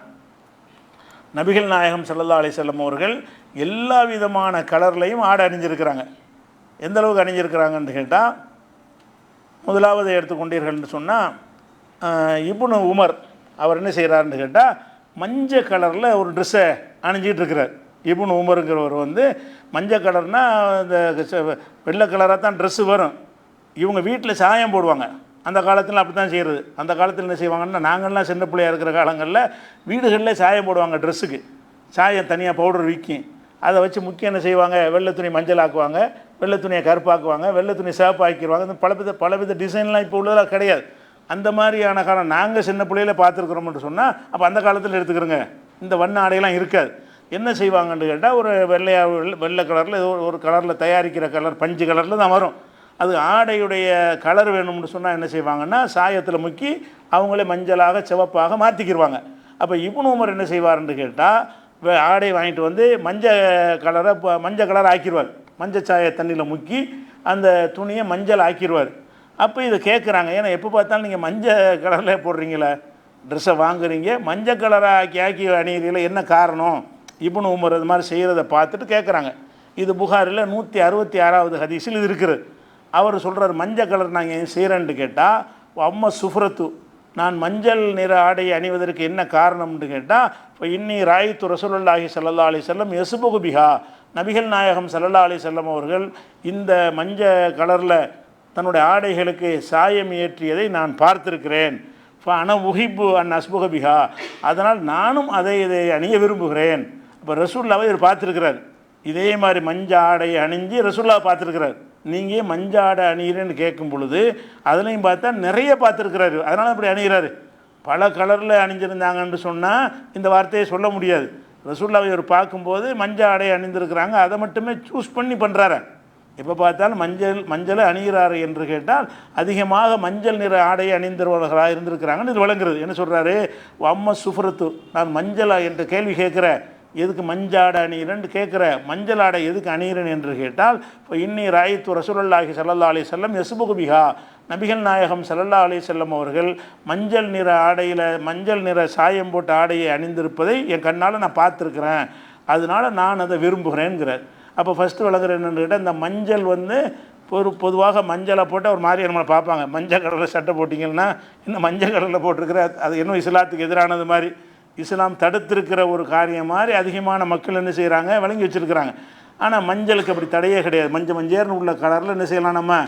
நபிகள் நாயகம் ஸல்லல்லாஹு அலைஹி வஸல்லம் அவர்கள் எல்லா விதமான கலர்லையும் ஆடை அணிஞ்சிருக்கிறாங்க. எந்த அளவுக்கு அணிஞ்சிருக்கிறாங்கன்னு கேட்டால், முதலாவது எடுத்துக்கொண்டீர்கள்னு சொன்னால், இப்னு உமர் அவர் என்ன செய்கிறாருன்னு கேட்டால், மஞ்சள் கலரில் ஒரு ட்ரெஸ்ஸை அணிஞ்சிக்கிட்டு இருக்கிறார். இப்னு உமருங்கிறவர் வந்து மஞ்சள் கலர்னால் இந்த வெள்ளை கலராக தான் ட்ரெஸ்ஸு வரும். இவங்க வீட்டில் சாயம் போடுவாங்க. அந்த காலத்தில் அப்படி தான் செய்கிறது. அந்த காலத்தில் என்ன செய்வாங்கன்னா, நாங்கள்லாம் சின்ன பிள்ளையாக இருக்கிற காலங்களில் வீடுகளில் சாயம் போடுவாங்க. ட்ரெஸ்ஸுக்கு சாயம் தனியாக பவுடர் விற்கும். அதை வச்சு முக்கியம் என்ன செய்வாங்க, வெள்ளை துணி மஞ்சள் ஆக்குவாங்க, வெள்ளை துணியை கருப்பாக்குவாங்க, வெள்ளை துணி சிவப்பு ஆக்கிடுவாங்க. இந்த பலவித டிசைன்லாம் இப்போ உள்ளதெல்லாம் கிடையாது. அந்த மாதிரியான காலம் நாங்கள் சின்ன பிள்ளையில பார்த்துருக்குறோம்னு சொன்னால், அப்போ அந்த காலத்தில் எடுத்துக்கிறோங்க, இந்த வண்ண ஆடையெல்லாம் இருக்காது. என்ன செய்வாங்கன்னு கேட்டால், ஒரு வெள்ளை கலரில் ஒரு கலரில் தயாரிக்கிற கலர் பஞ்சு கலரில் தான் வரும். அது ஆடையுடைய கலர் வேணும்னு சொன்னால் என்ன செய்வாங்கன்னா, சாயத்தில் முக்கி அவங்களே மஞ்சளாக சிவப்பாக மாற்றிக்கிடுவாங்க. அப்போ இப்னு உமர் என்ன செய்வார்ன்னு கேட்டால், ஆடை வாங்கிட்டு வந்து மஞ்சள் கலர் ஆக்கிடுவார். மஞ்சள் சாய தண்ணியில் முக்கி அந்த துணியை மஞ்சள் ஆக்கிடுவார். அப்போ இதை கேட்குறாங்க. ஏன்னா எப்போ பார்த்தாலும் நீங்கள் மஞ்சள் கலரில் போடுறீங்களே, ட்ரெஸ்ஸை வாங்குறீங்க, மஞ்சள் கலராக ஆக்கி அணிகிறீங்கள, என்ன காரணம்? இப்னு உமர் இது மாதிரி செய்கிறத பார்த்துட்டு கேட்குறாங்க. இது புகாரில் 166வது ஹதீஸில் இது இருக்குது. அவர் சொல்கிறார், மஞ்சள் கலர் நாங்கள் ஏன் செய்கிறேன்ட்டு கேட்டால், அம்மா சுஃப்ரத்து, நான் மஞ்சள் நிற ஆடையை அணிவதற்கு என்ன காரணம்னு கேட்டால், இப்போ இன்னி ராயித்து ரசூலுல்லாஹி ஸல்லல்லாஹு அலைஹி வஸல்லம் யஸ்புகு பிஹா, நபிகள் நாயகம் ஸல்லல்லாஹு அலைஹி வஸல்லம் அவர்கள் இந்த மஞ்சள் கலரில் தன்னுடைய ஆடைகளுக்கு சாயம் ஏற்றியதை நான் பார்த்திருக்கிறேன். அன உஹிப்பு அன் அஸ்புக பிஹா, அதனால் நானும் இதை அணிய விரும்புகிறேன். இப்போ ரசூல்லாவை இவர் பார்த்துருக்கிறார். இதே மாதிரி மஞ்சள் ஆடையை அணிஞ்சு ரசூல்லாவை பார்த்துருக்கிறார். நீங்கள் மஞ்சள் ஆடை அணிகிறேன்னு கேட்கும் பொழுது அதுலேயும் பார்த்தா நிறைய பார்த்துருக்கிறாரு. அதனால் அப்படி அணிகிறாரு. பல கலரில் அணிஞ்சிருந்தாங்கன்னு சொன்னால் இந்த வார்த்தையை சொல்ல முடியாது. ரசூல்லாவை இவர் பார்க்கும்போது மஞ்சள் ஆடையை அணிந்திருக்கிறாங்க, அதை மட்டுமே சூஸ் பண்ணி பண்ணுறாரு. எப்போ பார்த்தாலும் மஞ்சளை அணிகிறாரு என்று கேட்டால் அதிகமாக மஞ்சள் நிற ஆடையை அணிந்தவர்களாக இருந்திருக்கிறாங்கன்னு இது வழங்குறது. என்ன சொல்கிறாரு, அம்மா சுஃப்ரத்து, நான் மஞ்சளா என்று கேள்வி கேட்குறேன், எதுக்கு மஞ்சள் ஆடை அணிகிறேன்னு கேட்குற, மஞ்சள் ஆடை எதுக்கு அணிகிறேன் என்று கேட்டால், இப்போ இன்னி ராயித்து ரசூலுல்லாஹி ஸல்லல்லாஹு அலைஹி வஸல்லம் யஸ்புகு பிஹா, நபிகள் நாயகம் ஸல்லல்லாஹு அலைஹி வஸல்லம் அவர்கள் மஞ்சள் நிற ஆடையில் மஞ்சள் நிற சாயம் போட்ட ஆடையை அணிந்திருப்பதை என் கண்ணால் நான் பார்த்துருக்குறேன், அதனால் நான் அதை விரும்புகிறேங்கிறார். அப்போ ஃபஸ்ட்டு விளங்குற என்னென்னு கேட்டால், இந்த மஞ்சள் பொதுவாக மஞ்சளை போட்டால் ஒரு மாதிரி நம்மளை பார்ப்பாங்க. மஞ்சள் கலரில் சட்டை போட்டிங்கன்னா இந்த மஞ்சள் கலரில் போட்டிருக்கிற அது இன்னும் இஸ்லாத்துக்கு எதிரானது மாதிரி, இஸ்லாம் தடுத்திருக்கிற ஒரு காரியம் மாதிரி அதிகமான மக்கள் என்ன செய்கிறாங்க, வழங்கி வச்சுருக்கிறாங்க. ஆனால் மஞ்சளுக்கு அப்படி தடையே கிடையாது. மஞ்சேர்னு உள்ள கலரில் என்ன செய்யலாம், நம்ம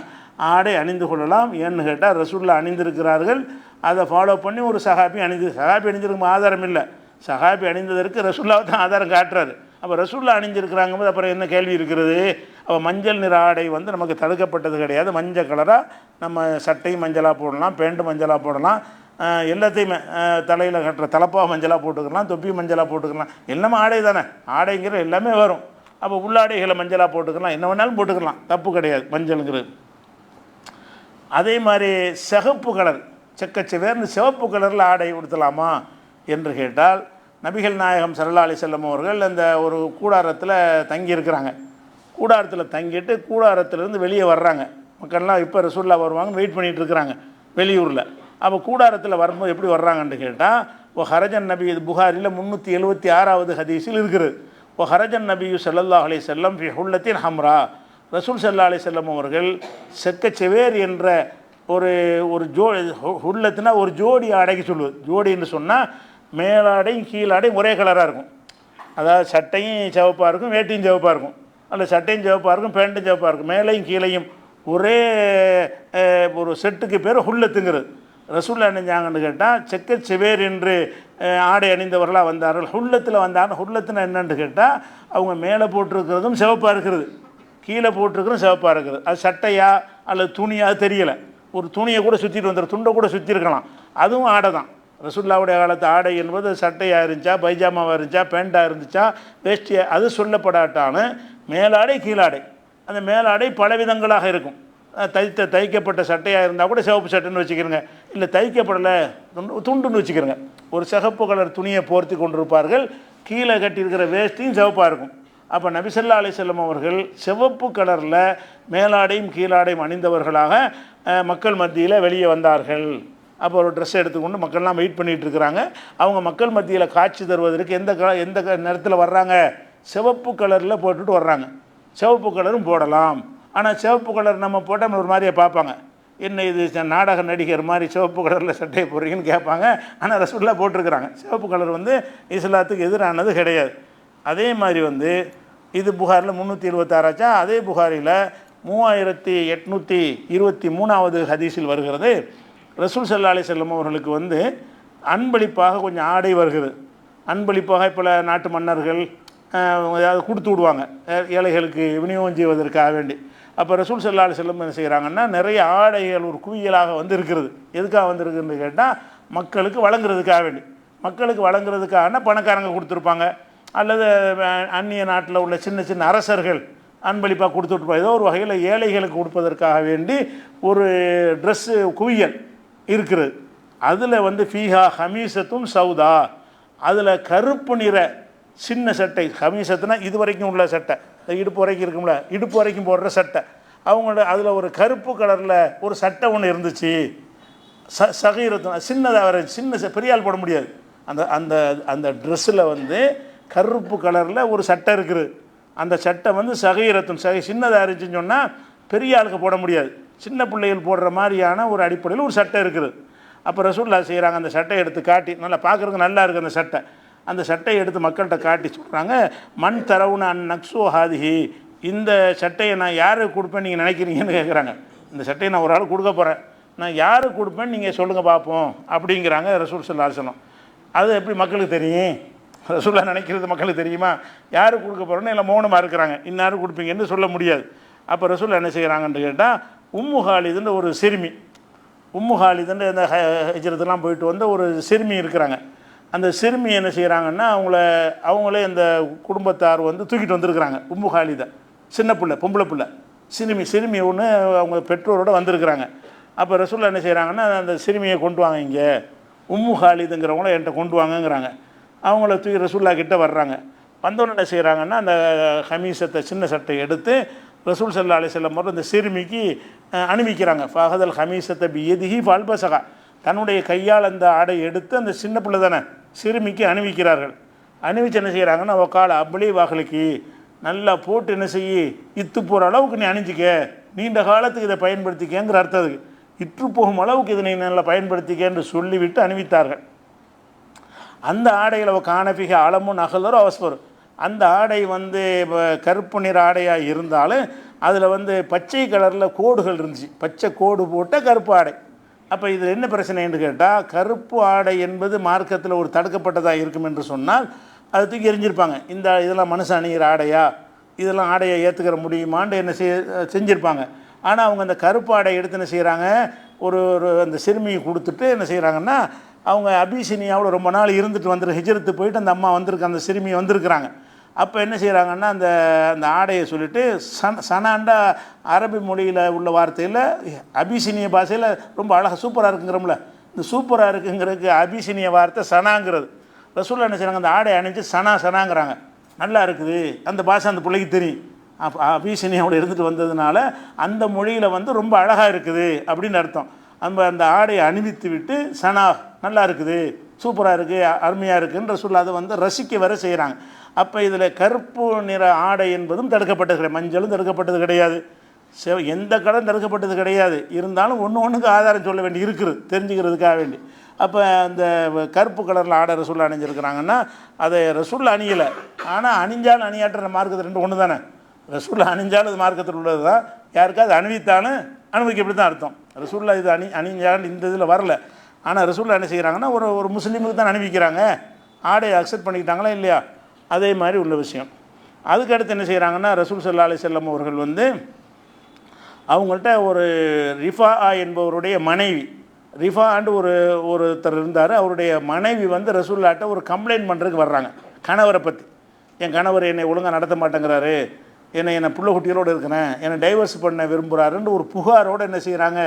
ஆடை அணிந்து கொள்ளலாம். ஏன்னு கேட்டால் ரசூல்லா அணிந்திருக்கிறார்கள், அதை ஃபாலோ பண்ணி ஒரு சஹாபி அணிஞ்சிருக்கும் ஆதாரம் இல்லை. சஹாபி அணிந்ததற்கு ரசூல்லாவை தான் ஆதாரம் காட்டுறாரு. அப்போ ரசூல்லா அணிஞ்சிருக்கிறாங்க போது அப்புறம் என்ன கேள்வி இருக்கிறது? அப்போ மஞ்சள் நிற ஆடை நமக்கு தடுக்கப்பட்டது கிடையாது. மஞ்சள் கலராக நம்ம சட்டையும் மஞ்சளாக போடலாம், பேண்ட்டு மஞ்சளாக போடலாம், எல்லாத்தையுமே தலையில் கட்டுற தலப்பாக மஞ்சளாக போட்டுக்கலாம், தொப்பி மஞ்சளாக போட்டுக்கலாம், எல்லாமே ஆடை தானே, ஆடைங்கிற எல்லாமே வரும். அப்போ உள்ளாடைகளை மஞ்சளாக போட்டுக்கலாம், என்ன வேணாலும் போட்டுக்கலாம், தப்பு கிடையாது மஞ்சளுங்கிறது. அதே மாதிரி சிகப்பு கலர், செக்கச்செவேர்னு சிவப்பு கலரில் ஆடை உடுத்தலாமா என்று கேட்டால், நபிகள் நாயகம் ஸல்லல்லாஹு அலைஹி வஸல்லம் அவர்கள் அந்த ஒரு கூடாரத்தில் தங்கியிருக்கிறாங்க. கூடாரத்தில் தங்கிட்டு கூடாரத்திலேருந்து வெளியே வர்றாங்க. மக்கள்லாம் இப்போ ரசூல்லா வருவாங்க வெயிட் பண்ணிகிட்டு இருக்கிறாங்க வெளியூரில். அப்போ கூடாரத்தில் வரும்போது எப்படி வர்றாங்கன்னு கேட்டால், ஹரஜன் நபி, இது புகாரில் 376வது ஹதீஸில் இருக்கிறது. ஹரஜன் நபியு ஸல்லல்லாஹு அலைஹி வஸல்லம் ஃபி ஹுல்லத்தின் ஹம்ரா, ரசூல் ஸல்லல்லாஹு அலைஹி வஸல்லம் அவர்கள் செக்கச்செவேர் என்ற ஒரு ஹுல்லத்துனா ஒரு ஜோடி ஆடைக்கு சொல்லுவது. ஜோடின்னு சொன்னால் மேலாடையும் கீழாடையும் ஒரே கலராக இருக்கும். அதாவது சட்டையும் சிவப்பாக இருக்கும், வேட்டியும் சிவப்பாக இருக்கும், அல்ல சட்டையும் சிவப்பாக இருக்கும், பேண்ட்டும் சிவப்பாக இருக்கும், மேலையும் கீழையும் ஒரே ஒரு செட்டுக்கு பேர் ஹுல்லத்துங்கிறது. ரசூல்லா அணிஞ்சாங்கன்னு கேட்டால் செக்கச்செவேர் என்று ஆடை அணிந்தவர்களாக வந்தார்கள். ஹுல்லத்தில் வந்தாங்க. ஹுல்லத்துனா என்னென்னு கேட்டால், அவங்க மேலே போட்டிருக்கிறதும் சிவப்பாக இருக்கிறது, கீழே போட்டிருக்கிறதும் சிவப்பாக இருக்குது. அது சட்டையா அல்லது துணியாக தெரியலை. ஒரு துணியை கூட சுற்றிட்டு வந்துடும், துண்டை கூட சுற்றி இருக்கலாம், அதுவும் ஆடை தான். ரசூல்லாவுடைய காலத்து ஆடை என்பது சட்டையாக இருந்துச்சா, பைஜாமாவாக இருந்துச்சா, பேண்ட்டாக இருந்துச்சா, வேஷ்டியாக, அது சொல்லப்படாட்டான்னு மேலாடை கீழாடை. அந்த மேலாடை பல விதங்களாக இருக்கும். தைக்கப்பட்ட சட்டையாக இருந்தால் கூட சிவப்பு சட்டைன்னு வச்சுக்கிறோங்க, இல்லை தைக்கப்படலை துண்டுன்னு வச்சுக்கிறோங்க. ஒரு சிகப்பு கலர் துணியை போர்த்தி கொண்டிருப்பார்கள், கீழே கட்டியிருக்கிற வேஷ்டியும் சிவப்பாக இருக்கும். அப்போ நபி ஸல்லல்லாஹு அலைஹி வஸல்லம் அவர்கள் சிவப்பு கலரில் மேலாடையும் கீழாடையும் அணிந்தவர்களாக மக்கள் மத்தியில் வெளியே வந்தார்கள். அப்போ ஒரு ட்ரெஸ் எடுத்துக்கொண்டு மக்கள்லாம் வெயிட் பண்ணிகிட்டு இருக்கிறாங்க. அவங்க மக்கள் மத்தியில் காட்சி தருவதற்கு எந்த நேரத்தில் வர்றாங்க, சிவப்பு கலரில் போட்டுட்டு வர்றாங்க. சிவப்பு கலரும் போடலாம், ஆனால் சிவப்பு கலர் நம்ம போட்டால் ஒரு மாதிரியே பார்ப்பாங்க, என்ன இது நாடக நடிகர் மாதிரி சிவப்பு கலரில் சட்டையை போடுறீங்கன்னு கேட்பாங்க. ஆனால் ரசூலுல்லாஹ் போட்டிருக்கிறாங்க. சிவப்பு கலர் இஸ்லாத்துக்கு எதிரானது கிடையாது. அதே மாதிரி இது புகாரில் 376 அதே புகாரில் 3823வது ஹதீஸில் வருகிறது. ரசூல் ஸல்லல்லாஹு அலைஹி வஸல்லம் அவர்களுக்கு அன்பளிப்பாக கொஞ்சம் ஆடை வருகிறது. அன்பளிப்பாக இப்போ நாட்டு மன்னர்கள் ஏதாவது கொடுத்து விடுவாங்க ஏழைகளுக்கு விநியோகம் செய்வதற்காக வேண்டி. அப்போ ரசூல் ஸல்லல்லாஹு அலைஹி வஸல்லம் என்ன செய்கிறாங்கன்னா, நிறைய ஆடைகள் ஒரு குவியலாக இருக்கிறது. எதுக்காக வந்திருக்குன்னு கேட்டால், மக்களுக்கு வழங்குறதுக்காக வேண்டி. மக்களுக்கு வழங்குறதுக்காக பணக்காரங்க கொடுத்துருப்பாங்க, அல்லது அந்நிய நாட்டில் உள்ள சின்ன சின்ன அரசர்கள் அன்பளிப்பாக கொடுத்துட்ருப்பாங்க. ஏதோ ஒரு வகையில் ஏழைகளுக்கு கொடுப்பதற்காக வேண்டி ஒரு ட்ரெஸ்ஸு குவியல் இருக்கிறது. அதில் ஃபீஹா ஹமீசத்தும் சவுதா, அதில் கருப்பு நிற சின்ன சட்டை. ஹமீசத்துனா இது வரைக்கும் உள்ள சட்டை, இடுப்பு வரைக்கும் இருக்கும்ல, இடுப்பு வரைக்கும் போடுற சட்டை, அவங்களோட அதில் ஒரு கருப்பு கலரில் ஒரு சட்டை ஒன்று இருந்துச்சு. சகீரத்துன் சின்னதாக வர சின்ன பெரிய ஆள் போட முடியாது. அந்த அந்த அந்த ட்ரெஸ்ஸில் வந்து கருப்பு கலரில் ஒரு சட்டை இருக்குது. அந்த சட்டை வந்து சகீரத்துன் சின்னதாக இருந்துச்சுன்னு சொன்னால் பெரிய ஆளுக்கு போட முடியாது. சின்ன பிள்ளைகள் போடுற மாதிரியான ஒரு அடிப்படையில் ஒரு சட்டை இருக்குது. அப்போ ரசூலுல்லாஹ் செய்கிறாங்க, அந்த சட்டையை எடுத்து காட்டி, நல்லா பார்க்குறதுக்கு நல்லா இருக்குது அந்த சட்டை. அந்த சட்டையை எடுத்து மக்கள்கிட்ட காட்டி சொல்கிறாங்க, மண் தரவுன அன் நக்ஸோ ஹாதிஹி, இந்த சட்டையை நான் யாருக்கு கொடுப்பேன் நீங்கள் நினைக்கிறீங்கன்னு கேட்குறாங்க. இந்த சட்டையை நான் ஒரு ஆள் கொடுக்க போகிறேன், நான் யாருக்கு கொடுப்பேன்னு நீங்கள் சொல்லுங்கள் பார்ப்போம் அப்படிங்கிறாங்க ரசூல் ஸல்லல்லாஹு அலைஹி வஸல்லம். அது எப்படி மக்களுக்கு தெரியும்? ரசூலுல்லாஹ் நினைக்கிறது மக்களுக்கு தெரியுமா? யாருக்கு கொடுக்க போகிறோன்னு எல்லாம் மௌனமாக இருக்கிறாங்க, இன்னாரும் கொடுப்பீங்கன்னு சொல்ல முடியாது. அப்போ ரசூலுல்லாஹ் என்ன செய்கிறாங்கன்னு கேட்டால், உம்மு ஹாலிதுன்னு ஒரு சிறுமி, உம்மு ஹாலிதுன்னு இந்த ஹிஜ்ரத்துலாம் போயிட்டு வந்த ஒரு சிறுமி இருக்கிறாங்க. அந்த சிறுமி என்ன செய்கிறாங்கன்னா, அவங்களே இந்த குடும்பத்தார் வந்து தூக்கிட்டு வந்திருக்கிறாங்க. உம்மு ஹாலிதை சின்ன பிள்ளை, பொம்பளை பிள்ளை, சிறுமி ஒன்று அவங்க பெற்றோரோடு வந்திருக்கிறாங்க. அப்போ ரசூலுல்லாஹ் என்ன செய்கிறாங்கன்னா, அந்த சிறுமியை கொண்டு வாங்க, இங்கே உம்மு ஹாலிதுங்கிறவங்கள என்கிட்ட கொண்டு வாங்கங்கிறாங்க. அவங்கள தூக்கி ரசூலுல்லாஹ் கிட்ட வர்றாங்க. வந்தோன்னு என்ன செய்கிறாங்கன்னா, அந்த கமீசத்தை சின்ன சட்டை எடுத்து ரசூல் ஸல்லல்லாஹு அலைஹி வஸல்லம் அந்த சிறுமிக்கு அணிவிக்கிறாங்க. ஃபஹதல் ஹமீசத்தை பியதிஹி ஃபல்பசகா, தன்னுடைய கையால் அந்த ஆடை எடுத்து அந்த சின்ன பிள்ளை தானே சிறுமிக்கு அணிவிக்கிறார்கள். அணிவிச்சு என்ன செய்கிறாங்கன்னா, ஒக்கால அப்ளி வாகலுக்கு நல்லா போட்டு என்ன செய்யி இத்து போகிற அளவுக்கு நீ அணிஞ்சிக்க, நீண்ட காலத்துக்கு இதை பயன்படுத்திக்கங்கிற அர்த்தம். அதுக்கு இற்று போகும் அளவுக்கு இதை நீ நல்லா பயன்படுத்திக்க என்று சொல்லிவிட்டு அணிவித்தார்கள். அந்த ஆடையில் காணபிக அளமும் நகலரோ அவஸ்வரும், அந்த ஆடை வந்து கருப்பு நிற ஆடையாக இருந்தாலும் அதில் வந்து பச்சை கலரில் கோடுகள் இருந்துச்சு, பச்சை கோடு போட்ட கருப்பு ஆடை. அப்போ இதில் என்ன பிரச்சனைன்னு கேட்டால், கருப்பு ஆடை என்பது மார்க்கத்தில் ஒரு தடுக்கப்பட்டதாக இருக்கும் என்று சொன்னால் அதை தூக்கி எரிஞ்சிருப்பாங்க. இதெல்லாம் மனுஷன் அணிகிற ஆடையா, இதெல்லாம் ஆடையை ஏற்றுக்கிற முடியுமான்னு என்ன செஞ்சுருப்பாங்க. ஆனால் அவங்க அந்த கருப்பு ஆடை எடுத்து என்ன செய்கிறாங்க, ஒரு அந்த சிறுமியை கொடுத்துட்டு என்ன செய்கிறாங்கன்னா, அவங்க அபிசீனியாவில் ரொம்ப நாள் இருந்துட்டு ஹிஜ்ரத்து போயிட்டு அந்த அம்மா வந்திருக்கு, அந்த சிறுமி வந்திருக்கிறாங்க. அப்போ என்ன செய்கிறாங்கன்னா, அந்த அந்த ஆடையை சொல்லிவிட்டு சனாண்டா அரபி மொழியில் உள்ள வார்த்தையில் அபிசீனிய பாஷையில் ரொம்ப அழகாக சூப்பராக இருக்குங்கிறோம்ல, இந்த சூப்பராக இருக்குங்கிறதுக்கு அபிசீனிய வார்த்தை சனாங்கிறது. ரசூலுல்லாஹ் என்ன செய்கிறாங்க, அந்த ஆடை அணிஞ்சு சனாங்கிறாங்க, நல்லா இருக்குது. அந்த பாஷை அந்த பிள்ளைக்கு தெரியும், அபிசீனியாவோட இருந்துட்டு வந்ததுனால அந்த மொழியில் வந்து ரொம்ப அழகாக இருக்குது அப்படின்னு அர்த்தம். அந்த ஆடையை அணிவித்து விட்டு சனா நல்லா இருக்குது, சூப்பராக இருக்குது, அருமையாக இருக்குன்னு ரசூலுல்லாஹ் அதை வந்து ரசிக்க வர செய்கிறாங்க. அப்போ இதில் கருப்பு நிற ஆடை என்பதும் தடுக்கப்பட்டது கிடையாது, மஞ்சளும் தடுக்கப்பட்டது கிடையாது, எந்த கடன் தடுக்கப்பட்டது கிடையாது. இருந்தாலும் ஒன்றுக்கு ஆதாரம் சொல்ல வேண்டி இருக்குது, தெரிஞ்சுக்கிறதுக்காக வேண்டி. அப்போ அந்த கருப்பு கலரில் ஆடை ரசூலுல்லாஹ் அணிஞ்சிருக்கிறாங்கன்னா அதை ரசூலுல்லாஹ் அணியலை, ஆனால் அணிஞ்சாலும் அணியாட்டுற மார்க்கத்தில் ரெண்டு ஒன்று தானே. ரசூலுல்லாஹ் அணிஞ்சாலும் இது மார்க்கத்தில் உள்ளது தான், யாருக்காவது அணிவித்தாலும் அனுமதிக்க எப்படி தான் அர்த்தம். ரசூலுல்லாஹ் இது அணிஞ்சாலும் இந்த இதில் வரல. ஆனால் ரசூலுல்லாஹ் என்ன செய்கிறாங்கன்னா, ஒரு முஸ்லீமுக்கு தான் அணிவிக்கிறாங்க, ஆடையை அக்செப்ட் பண்ணிக்கிட்டாங்களா இல்லையா, அதே மாதிரி உள்ள விஷயம். அதுக்கடுத்து என்ன செய்கிறாங்கன்னா, ரசூல் ஸல்லல்லாஹு அலைஹி வஸல்லம் அவர்கள் வந்து அவங்கள்ட்ட ஒரு ரிஃபா என்பவருடைய மனைவி, ரிஃபான்னு ஒருத்தர் இருந்தார், அவருடைய மனைவி வந்து ரசூலுல்லாஹ்ட்ட ஒரு கம்ப்ளைண்ட் பண்ணுறதுக்கு வர்றாங்க கணவரை பற்றி. என் கணவர் என்னை ஒழுங்காக நடத்த மாட்டேங்கிறாரு, என்னை புள்ள குட்டிகளோடு இருக்கிறேன், என்னை டைவர்ஸ் பண்ண விரும்புகிறாருன்னு ஒரு புகாரோடு என்ன செய்கிறாங்க,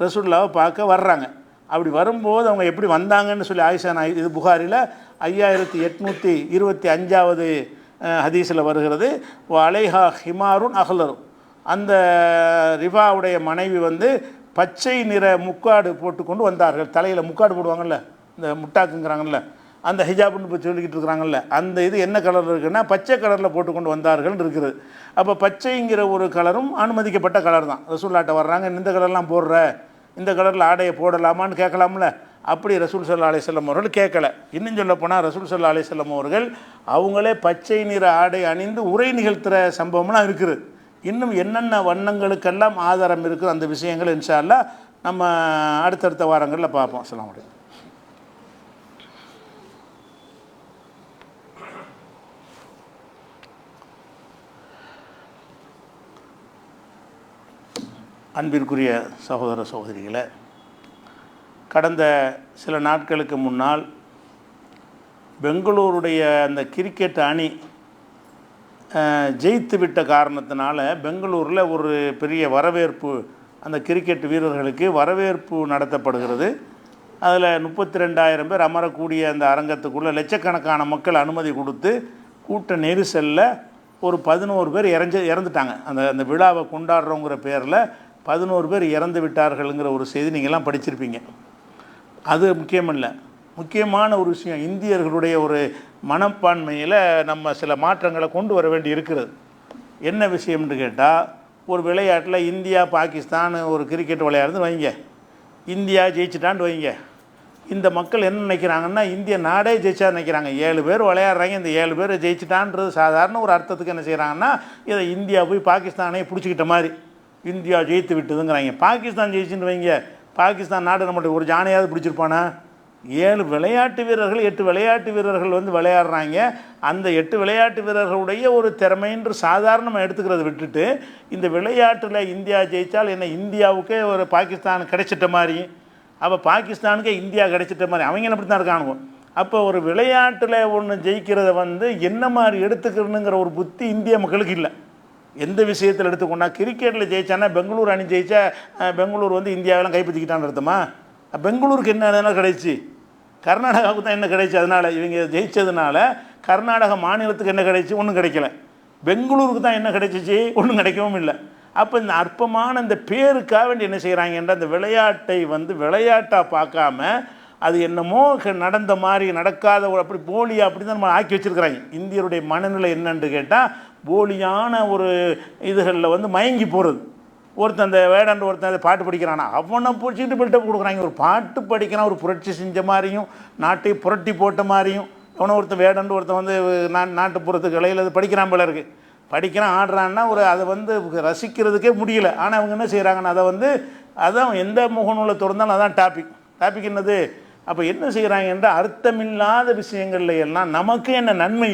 ரசூலுல்லாஹ்வை பார்க்க வர்றாங்க. அப்படி வரும்போது அவங்க எப்படி வந்தாங்கன்னு சொல்லி ஆயிஷா, இது புகாரில் 5825வது ஹதீஸில் வருகிறது. அலைஹா ஹிமாருன் அஹ்லரும், அந்த ரிஃபாவுடைய மனைவி வந்து பச்சை நிற முக்காடு போட்டுக்கொண்டு வந்தார்கள். தலையில் முக்காடு போடுவாங்கள்ல, இந்த முட்டாக்குங்கிறாங்கல்ல, அந்த ஹிஜாப்னு இப்போ சொல்லிக்கிட்டு இருக்கிறாங்கல்ல, அந்த இது என்ன கலரில் இருக்குன்னா பச்சை கலரில் போட்டுக்கொண்டு வந்தார்கள் இருக்குது. அப்போ பச்சைங்கிற ஒரு கலரும் அனுமதிக்கப்பட்ட கலர் தான். ரசூலுல்லாஹ்ட்ட வர்றாங்க, இந்த கலர்லாம் போடுற, இந்த கலரில் ஆடையை போடலாமான்னு கேட்கலாம்ல. அப்படி ரசூல் ஸல்லல்லாஹு அலைஹி வஸல்லம் அவர்கள் கேட்கல. இன்னும் சொல்ல போனால் ரசூல் ஸல்லல்லாஹு அலைஹி வஸல்லம் அவர்கள் அவங்களே பச்சை நிற ஆடை அணிந்து உரை நிகழ்த்துகிற சம்பவம்லாம் இருக்குது. இன்னும் என்னென்ன வண்ணங்களுக்கெல்லாம் ஆதாரம் இருக்குது அந்த விஷயங்கள் இன்ஷா அல்லாஹ் நம்ம அடுத்தடுத்த வாரங்களில் பார்ப்போம். அஸ்ஸலாமு அலைக்கும். அன்பிற்குரிய சகோதர சகோதரிகளை, கடந்த சில நாட்களுக்கு முன்னால் பெங்களூருடைய அந்த கிரிக்கெட் அணி ஜெயித்து விட்ட காரணத்தினால பெங்களூரில் ஒரு பெரிய வரவேற்பு, அந்த கிரிக்கெட் வீரர்களுக்கு வரவேற்பு நடத்தப்படுகிறது. அதில் 32,000 பேர் அமரக்கூடிய அந்த அரங்கத்துக்குள்ளே லட்சக்கணக்கான மக்கள் அனுமதி கொடுத்து கூட்ட நெரிசலில் ஒரு 11 பேர் இறந்துட்டாங்க. அந்த அந்த விழாவை கொண்டாடுறோங்கிற பேரில் 11 பேர் இறந்து விட்டார்கள்ங்கிற ஒரு செய்தி நீங்கள்லாம் படிச்சிருப்பீங்க. அது முக்கியமில்லை. முக்கியமான ஒரு விஷயம், இந்தியர்களுடைய ஒரு மனப்பான்மையில் நம்ம சில மாற்றங்களை கொண்டு வர வேண்டி இருக்கிறது. என்ன விஷயம்னு கேட்டால், ஒரு விளையாட்டில் இந்தியா பாகிஸ்தான் ஒரு கிரிக்கெட் விளையாடுறது வைங்க, இந்தியா ஜெயிச்சிட்டான்னு வைங்க. இந்த மக்கள் என்ன நினைக்கிறாங்கன்னா, இந்திய நாடே ஜெயிச்சா நினைக்கிறாங்க. 7 பேர் விளையாடுறாங்க, இந்த 7 பேர் ஜெயிச்சிட்டான்றது சாதாரண ஒரு அர்த்தத்துக்கு என்ன செய்கிறாங்கன்னா, இதை இந்தியா போய் பாகிஸ்தானே பிடிச்சிக்கிட்ட மாதிரி இந்தியா ஜெயித்து விட்டுதுங்கிறாங்க. பாகிஸ்தான் ஜெயிச்சுன்னு வைங்க, பாகிஸ்தான் நாடு நம்மளுடைய ஒரு ஜானையாவது பிடிச்சிருப்பானா? 7 விளையாட்டு வீரர்கள் 8 விளையாட்டு வீரர்கள் வந்து விளையாடுறாங்க. அந்த 8 விளையாட்டு வீரர்களுடைய ஒரு திறமைன்று சாதாரணமாக எடுத்துக்கிறத விட்டுட்டு, இந்த விளையாட்டில் இந்தியா ஜெயித்தால் என்ன இந்தியாவுக்கே ஒரு பாகிஸ்தான் கிடைச்சிட்ட மாதிரி, அப்போ பாகிஸ்தானுக்கே இந்தியா கிடைச்சிட்ட மாதிரி அவங்க அப்படி தான் இருக்கானுங்க. அப்போ ஒரு விளையாட்டில் ஒன்று ஜெயிக்கிறத வந்து என்ன மாதிரி எடுத்துக்கணுங்கிற ஒரு புத்தி இந்திய மக்களுக்கு இல்லை. எந்த விஷயத்தில் எடுத்துக்கொண்டா, கிரிக்கெட்டில் ஜெயிச்சானா பெங்களூர் அணி ஜெயிச்சா பெங்களூர் வந்து இந்தியாவெல்லாம் கைப்பற்றிக்கிட்டான்னு அர்த்தமா? பெங்களூருக்கு என்ன கிடைச்சி? கர்நாடகாவுக்கு தான் என்ன கிடைச்சி? அதனால் இவங்க ஜெயித்ததுனால கர்நாடக மாநிலத்துக்கு என்ன கிடைச்சி? ஒன்றும் கிடைக்கல. பெங்களூருக்கு தான் என்ன கிடைச்சிச்சு? ஒன்றும் கிடைக்கவும் இல்லை. அப்போ இந்த அற்பமான இந்த பேருக்காக வேண்டி என்ன செய்கிறாங்கன்ற அந்த விளையாட்டை வந்து விளையாட்டாக பார்க்காம, அது என்னமோ நடந்த மாதிரி நடக்காத ஒரு அப்படி போலியாக அப்படி தான் நம்ம ஆக்கி வச்சுருக்கிறாங்க. இந்தியருடைய மனநிலை என்னன்னு கேட்டால், போலியான ஒரு இதுகளில் வந்து மயங்கி போகிறது. ஒருத்தன் அந்த வேடாண்டு ஒருத்தன் அதை பாட்டு படிக்கிறானா, அவனை பிடிச்சிட்டு பில்டப் கொடுக்குறாங்க. ஒரு பாட்டு படிக்கிறான், ஒரு புரட்சி செஞ்ச மாதிரியும் நாட்டை புரட்டி போட்ட மாதிரியும். அவனை ஒருத்தன் வேடாண்டு ஒருத்தன் வந்து நாட்டுப்புறத்துக்கு இலையில் அது படிக்கிறான் போல இருக்குது, படிக்கிறான் ஆடுறான்னா ஒரு அதை வந்து ரசிக்கிறதுக்கே முடியல. ஆனால் அவங்க என்ன செய்கிறாங்கன்னா, அதை வந்து அதான் எந்த முகநூலை திறந்தாலும் அதான் டாபிக் என்னது. அப்போ என்ன செய்கிறாங்க என்றால், அர்த்தமில்லாத விஷயங்கள்ல எல்லாம் நமக்கு என்ன நன்மை,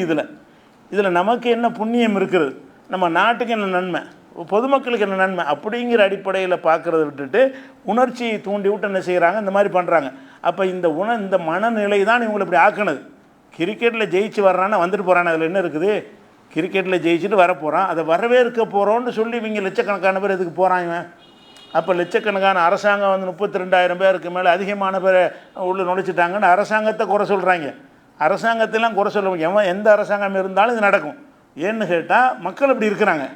இதில் நமக்கு என்ன புண்ணியம் இருக்கிறது, நம்ம நாட்டுக்கு என்ன நன்மை, பொதுமக்களுக்கு என்ன நன்மை அப்படிங்கிற அடிப்படையில் பார்க்குறத விட்டுட்டு உணர்ச்சியை தூண்டி விட்டு என்ன செய்கிறாங்க, இந்த மாதிரி பண்ணுறாங்க. அப்போ இந்த மனநிலை தான் இவங்களை இப்படி ஆக்குனது. கிரிக்கெட்டில் ஜெயிச்சு வர்றான்னா வந்துட்டு போகிறான்னு அதில் என்ன இருக்குது? கிரிக்கெட்டில் ஜெயிச்சுட்டு வரப்போகிறான், அதை வரவேற்க போகிறோன்னு சொல்லி இவங்க லட்சக்கணக்கான பேர் எதுக்கு போகிறாங்க? அப்போ லட்சக்கணக்கான அரசாங்கம் வந்து 32,000 பேருக்கு மேலே அதிகமான பேரை உள்ள நுழைச்சிட்டாங்கன்னு அரசாங்கத்தை குறை சொல்கிறாங்க. அரசாங்கத்தெல்லாம் குறை சொல்ல எந்த அரசாங்கம் இருந்தாலும் இது நடக்கும். ஏன்னு கேட்டால், மக்கள் இப்படி இருக்கிறாங்க.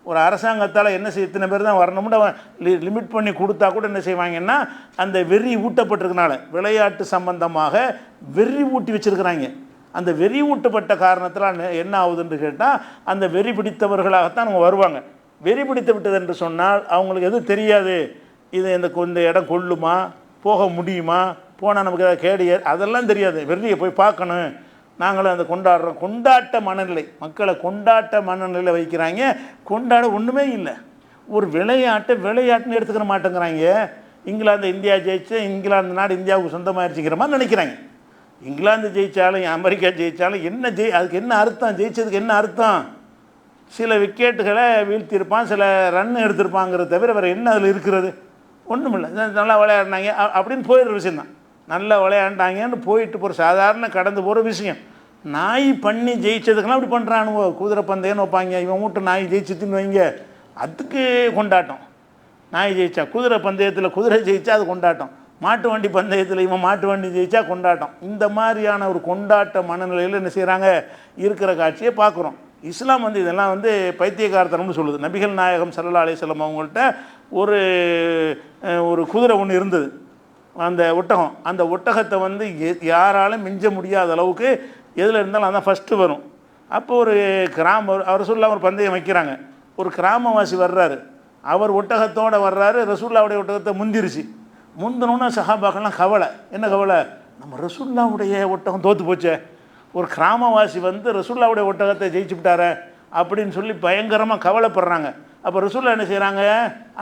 ஒரு அரசாங்கத்தால் என்ன செய்ய இத்தனை பேர் தான் வரணும்னு அவன் லிமிட் பண்ணி கொடுத்தா கூட என்ன செய்வாங்கன்னா, அந்த வெறி ஊட்டப்பட்டிருக்கனால விளையாட்டு சம்பந்தமாக வெறி ஊட்டி வச்சுருக்கிறாங்க. அந்த வெறி ஊட்டப்பட்ட காரணத்தில் என்ன ஆகுதுன்னு கேட்டால், அந்த வெறி பிடித்தவர்களாகத்தான் அவங்க வருவாங்க. வெறி பிடித்து விட்டது என்று சொன்னால் அவங்களுக்கு எதுவும் தெரியாது. இது இந்த இடம் கொள்ளுமா, போக முடியுமா, போனால் நமக்கு ஏதாவது கேடு அதெல்லாம் தெரியாது. வெறியை போய் பார்க்கணும், நாங்களும் அந்த கொண்டாட்ட மனநிலை, மக்களை கொண்டாட்ட மனநிலையில் வைக்கிறாங்க. கொண்டாட ஒன்றுமே இல்லை. ஒரு விளையாட்டுன்னு எடுத்துக்கிற மாட்டேங்கிறாங்க. இங்கிலாந்து இந்தியா ஜெயிச்சு இங்கிலாந்து நாடு இந்தியாவுக்கு சொந்தமாகிடுச்சிங்கிற மாதிரி நினைக்கிறாங்க. இங்கிலாந்து ஜெயித்தாலும் அமெரிக்கா ஜெயித்தாலும் என்ன அதுக்கு என்ன அர்த்தம்? ஜெயிச்சதுக்கு என்ன அர்த்தம்? சில விக்கெட்டுகளை வீழ்த்தியிருப்பான், சில ரன் எடுத்திருப்பாங்கிறத தவிர வேறு என்ன அதில் இருக்கிறது? ஒன்றும் இல்லை. நல்லா விளையாடினாங்க அப்படின்னு போயிடுற விஷயந்தான். நல்லா விளையாண்டாங்கன்னு போயிட்டு போகிற சாதாரண கடந்து போகிற விஷயம். நாய் பண்ணி ஜெயிச்சதுக்கெல்லாம் அப்படி பண்ணுறானுவோ. குதிரை பந்தயம்னு வைப்பாங்க, இவன் வீட்டு நாய் ஜெயிச்சுட்டுன்னு வைங்க, அதுக்கு கொண்டாட்டம். நாய் ஜெயிச்சா, குதிரை பந்தயத்தில் குதிரை ஜெயிச்சா அது கொண்டாட்டம், மாட்டு வண்டி பந்தயத்தில் இவன் மாட்டு வண்டி ஜெயிச்சா கொண்டாட்டம். இந்த மாதிரியான ஒரு கொண்டாட்ட மனநிலையில் என்ன செய்கிறாங்க இருக்கிற காட்சியை பார்க்குறோம். இஸ்லாம் வந்து இதெல்லாம் வந்து பைத்தியக்காரத்தனம்னு சொல்லுது. நபிகள் நாயகம் ஸல்லல்லாஹு அலைஹி வஸல்லம் அவங்கள்ட்ட ஒரு குதிரை ஒன்று இருந்தது, அந்த ஒட்டகம். அந்த ஒட்டகத்தை வந்து யாராலும் மிஞ்ச முடியாத அளவுக்கு எதில் இருந்தாலும் அதான் ஃபஸ்ட்டு வரும். அப்போ ஒரு ரசூலுல்லாஹ் ஒரு பந்தயம் வைக்கிறாங்க. ஒரு கிராமவாசி வர்றாரு, அவர் ஒட்டகத்தோடு வர்றாரு, ரசூலுல்லாஹ்வுடைய ஒட்டகத்தை முந்தினோன்னா சஹாபாக்கெல்லாம் கவலை. என்ன கவலை? நம்ம ரசூலுல்லாஹ்வுடைய ஒட்டகம் தோற்று போச்சே, ஒரு கிராமவாசி வந்து ரசூலுல்லாஹ்வுடைய ஒட்டகத்தை ஜெயிச்சு விட்டார அப்படின்னு சொல்லி பயங்கரமாக கவலைப்படுறாங்க. அப்போ ரசூலுல்லாஹ் என்ன செய்கிறாங்க,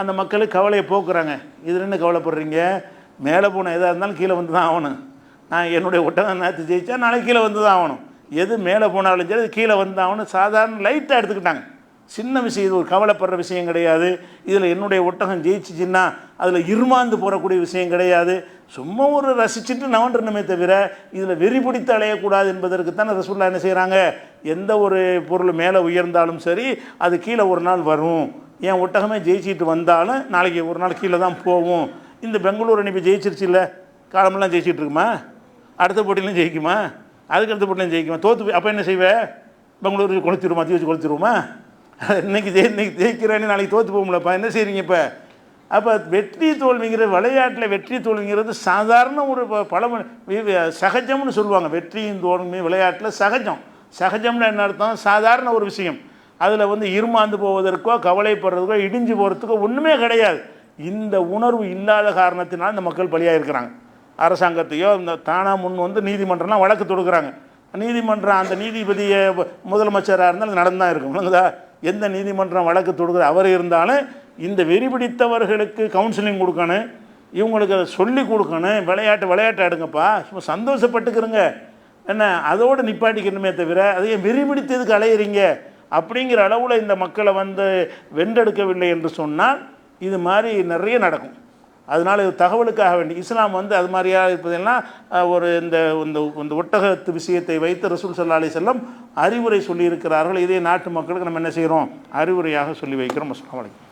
அந்த மக்களுக்கு கவலையை போக்குறாங்க. இதில் என்ன கவலைப்படுறீங்க? மேலே போன எதாக இருந்தாலும் கீழே வந்து தான் ஆகணும். நான் என்னுடைய ஒட்டகம் நேற்று ஜெயிச்சா நாளைக்கு கீழே வந்து தான் ஆகணும். எது மேலே போனாலும் சரி கீழே வந்து ஆகணும். சாதாரண லைட்டாக எடுத்துக்கிட்டாங்க. சின்ன விஷயம், இது ஒரு கவலைப்படுற விஷயம் கிடையாது. இதில் என்னுடைய ஒட்டகம் ஜெயிச்சிச்சின்னா அதில் இருமாந்து போகக்கூடிய விஷயம் கிடையாது. சும்மா ஒரு ரசிச்சுட்டு நவன்றணுமே தவிர இதில் வெறி பிடித்து அலையக்கூடாது என்பதற்கு தானே ரசூலுல்லாஹ் என்ன செய்கிறாங்க, எந்த ஒரு பொருள் மேலே உயர்ந்தாலும் சரி அது கீழே ஒரு நாள் வரும். என் ஒட்டகமே ஜெயிச்சிட்டு வந்தாலும் நாளைக்கு ஒரு நாள் கீழே தான் போகும். இந்த பெங்களூர் அணி இப்போ ஜெயிச்சிருச்சு இல்லை, காலமெல்லாம் ஜெயிச்சிட்டு இருக்குமா? அடுத்த போட்டியிலும் ஜெயிக்குமா? அதுக்கு அடுத்த போட்டியிலும் ஜெயிக்குமா? தோற்று அப்போ என்ன செய்வேன்? பெங்களூருக்கு கொளுத்திடுவோமா, தீ வச்சு கொளுத்திடுவோமா? இன்னைக்கு ஜெயிக்கிறேன்னு நாளைக்கு தோற்று போகும்லப்பா, என்ன செய்கிறீங்க இப்போ? அப்போ வெற்றி தோல்விங்கிற விளையாட்டில் வெற்றி தோல்விங்கிறது சாதாரண ஒரு சகஜம்னு சொல்லுவாங்க. வெற்றியும் தோல்வி விளையாட்டில் சகஜம்னு என்ன அர்த்தம்? சாதாரண ஒரு விஷயம். அதில் வந்து இருமாந்து போவதற்கோ கவலைப்படுறதுக்கோ இடிஞ்சு போகிறதுக்கோ ஒன்றுமே கிடையாது. இந்த உணர்வு இல்லாத காரணத்தினால் இந்த மக்கள் பலியாக இருக்கிறாங்க. அரசாங்கத்தையோ இந்த தானா முன் வந்து நீதிமன்றம்லாம் வழக்கு தொடுக்கிறாங்க. நீதிமன்றம் அந்த நீதிபதியை முதலமைச்சராக இருந்தாலும் நடந்தான் இருக்கும் இல்லைங்களா? எந்த நீதிமன்றம் வழக்கு தொடுக்கிற அவர் இருந்தாலும் இந்த வெறி பிடித்தவர்களுக்கு கவுன்சிலிங் கொடுக்கணும், இவங்களுக்கு அதை சொல்லி கொடுக்கணும். விளையாட்டு ஆடுங்கப்பா, சும்மா சந்தோஷப்பட்டுக்கிறங்க என்ன, அதோடு நிப்பாட்டிக்கணுமே தவிர அதையும் வெறி பிடித்ததுக்கு அலையிறீங்க அப்படிங்கிற அளவில் இந்த மக்களை வந்து வென்றெடுக்கவில்லை என்று சொன்னால் இது மாதிரி நிறைய நடக்கும். அதனால் இது தகவலுக்காக வேண்டி இஸ்லாம் வந்து அது மாதிரியாக இருப்பதெல்லாம் ஒரு இந்த ஒட்டகத்து விஷயத்தை வைத்து ரசூல் ஸல்லல்லாஹு அலைஹி வஸல்லம் அறிவுரை சொல்லியிருக்கிறார்கள். இதே நாட்டு மக்களுக்கு நம்ம என்ன செய்கிறோம்? அறிவுரையாக சொல்லி வைக்கிறோம். அஸ்ஸலாமு அலைக்கும்.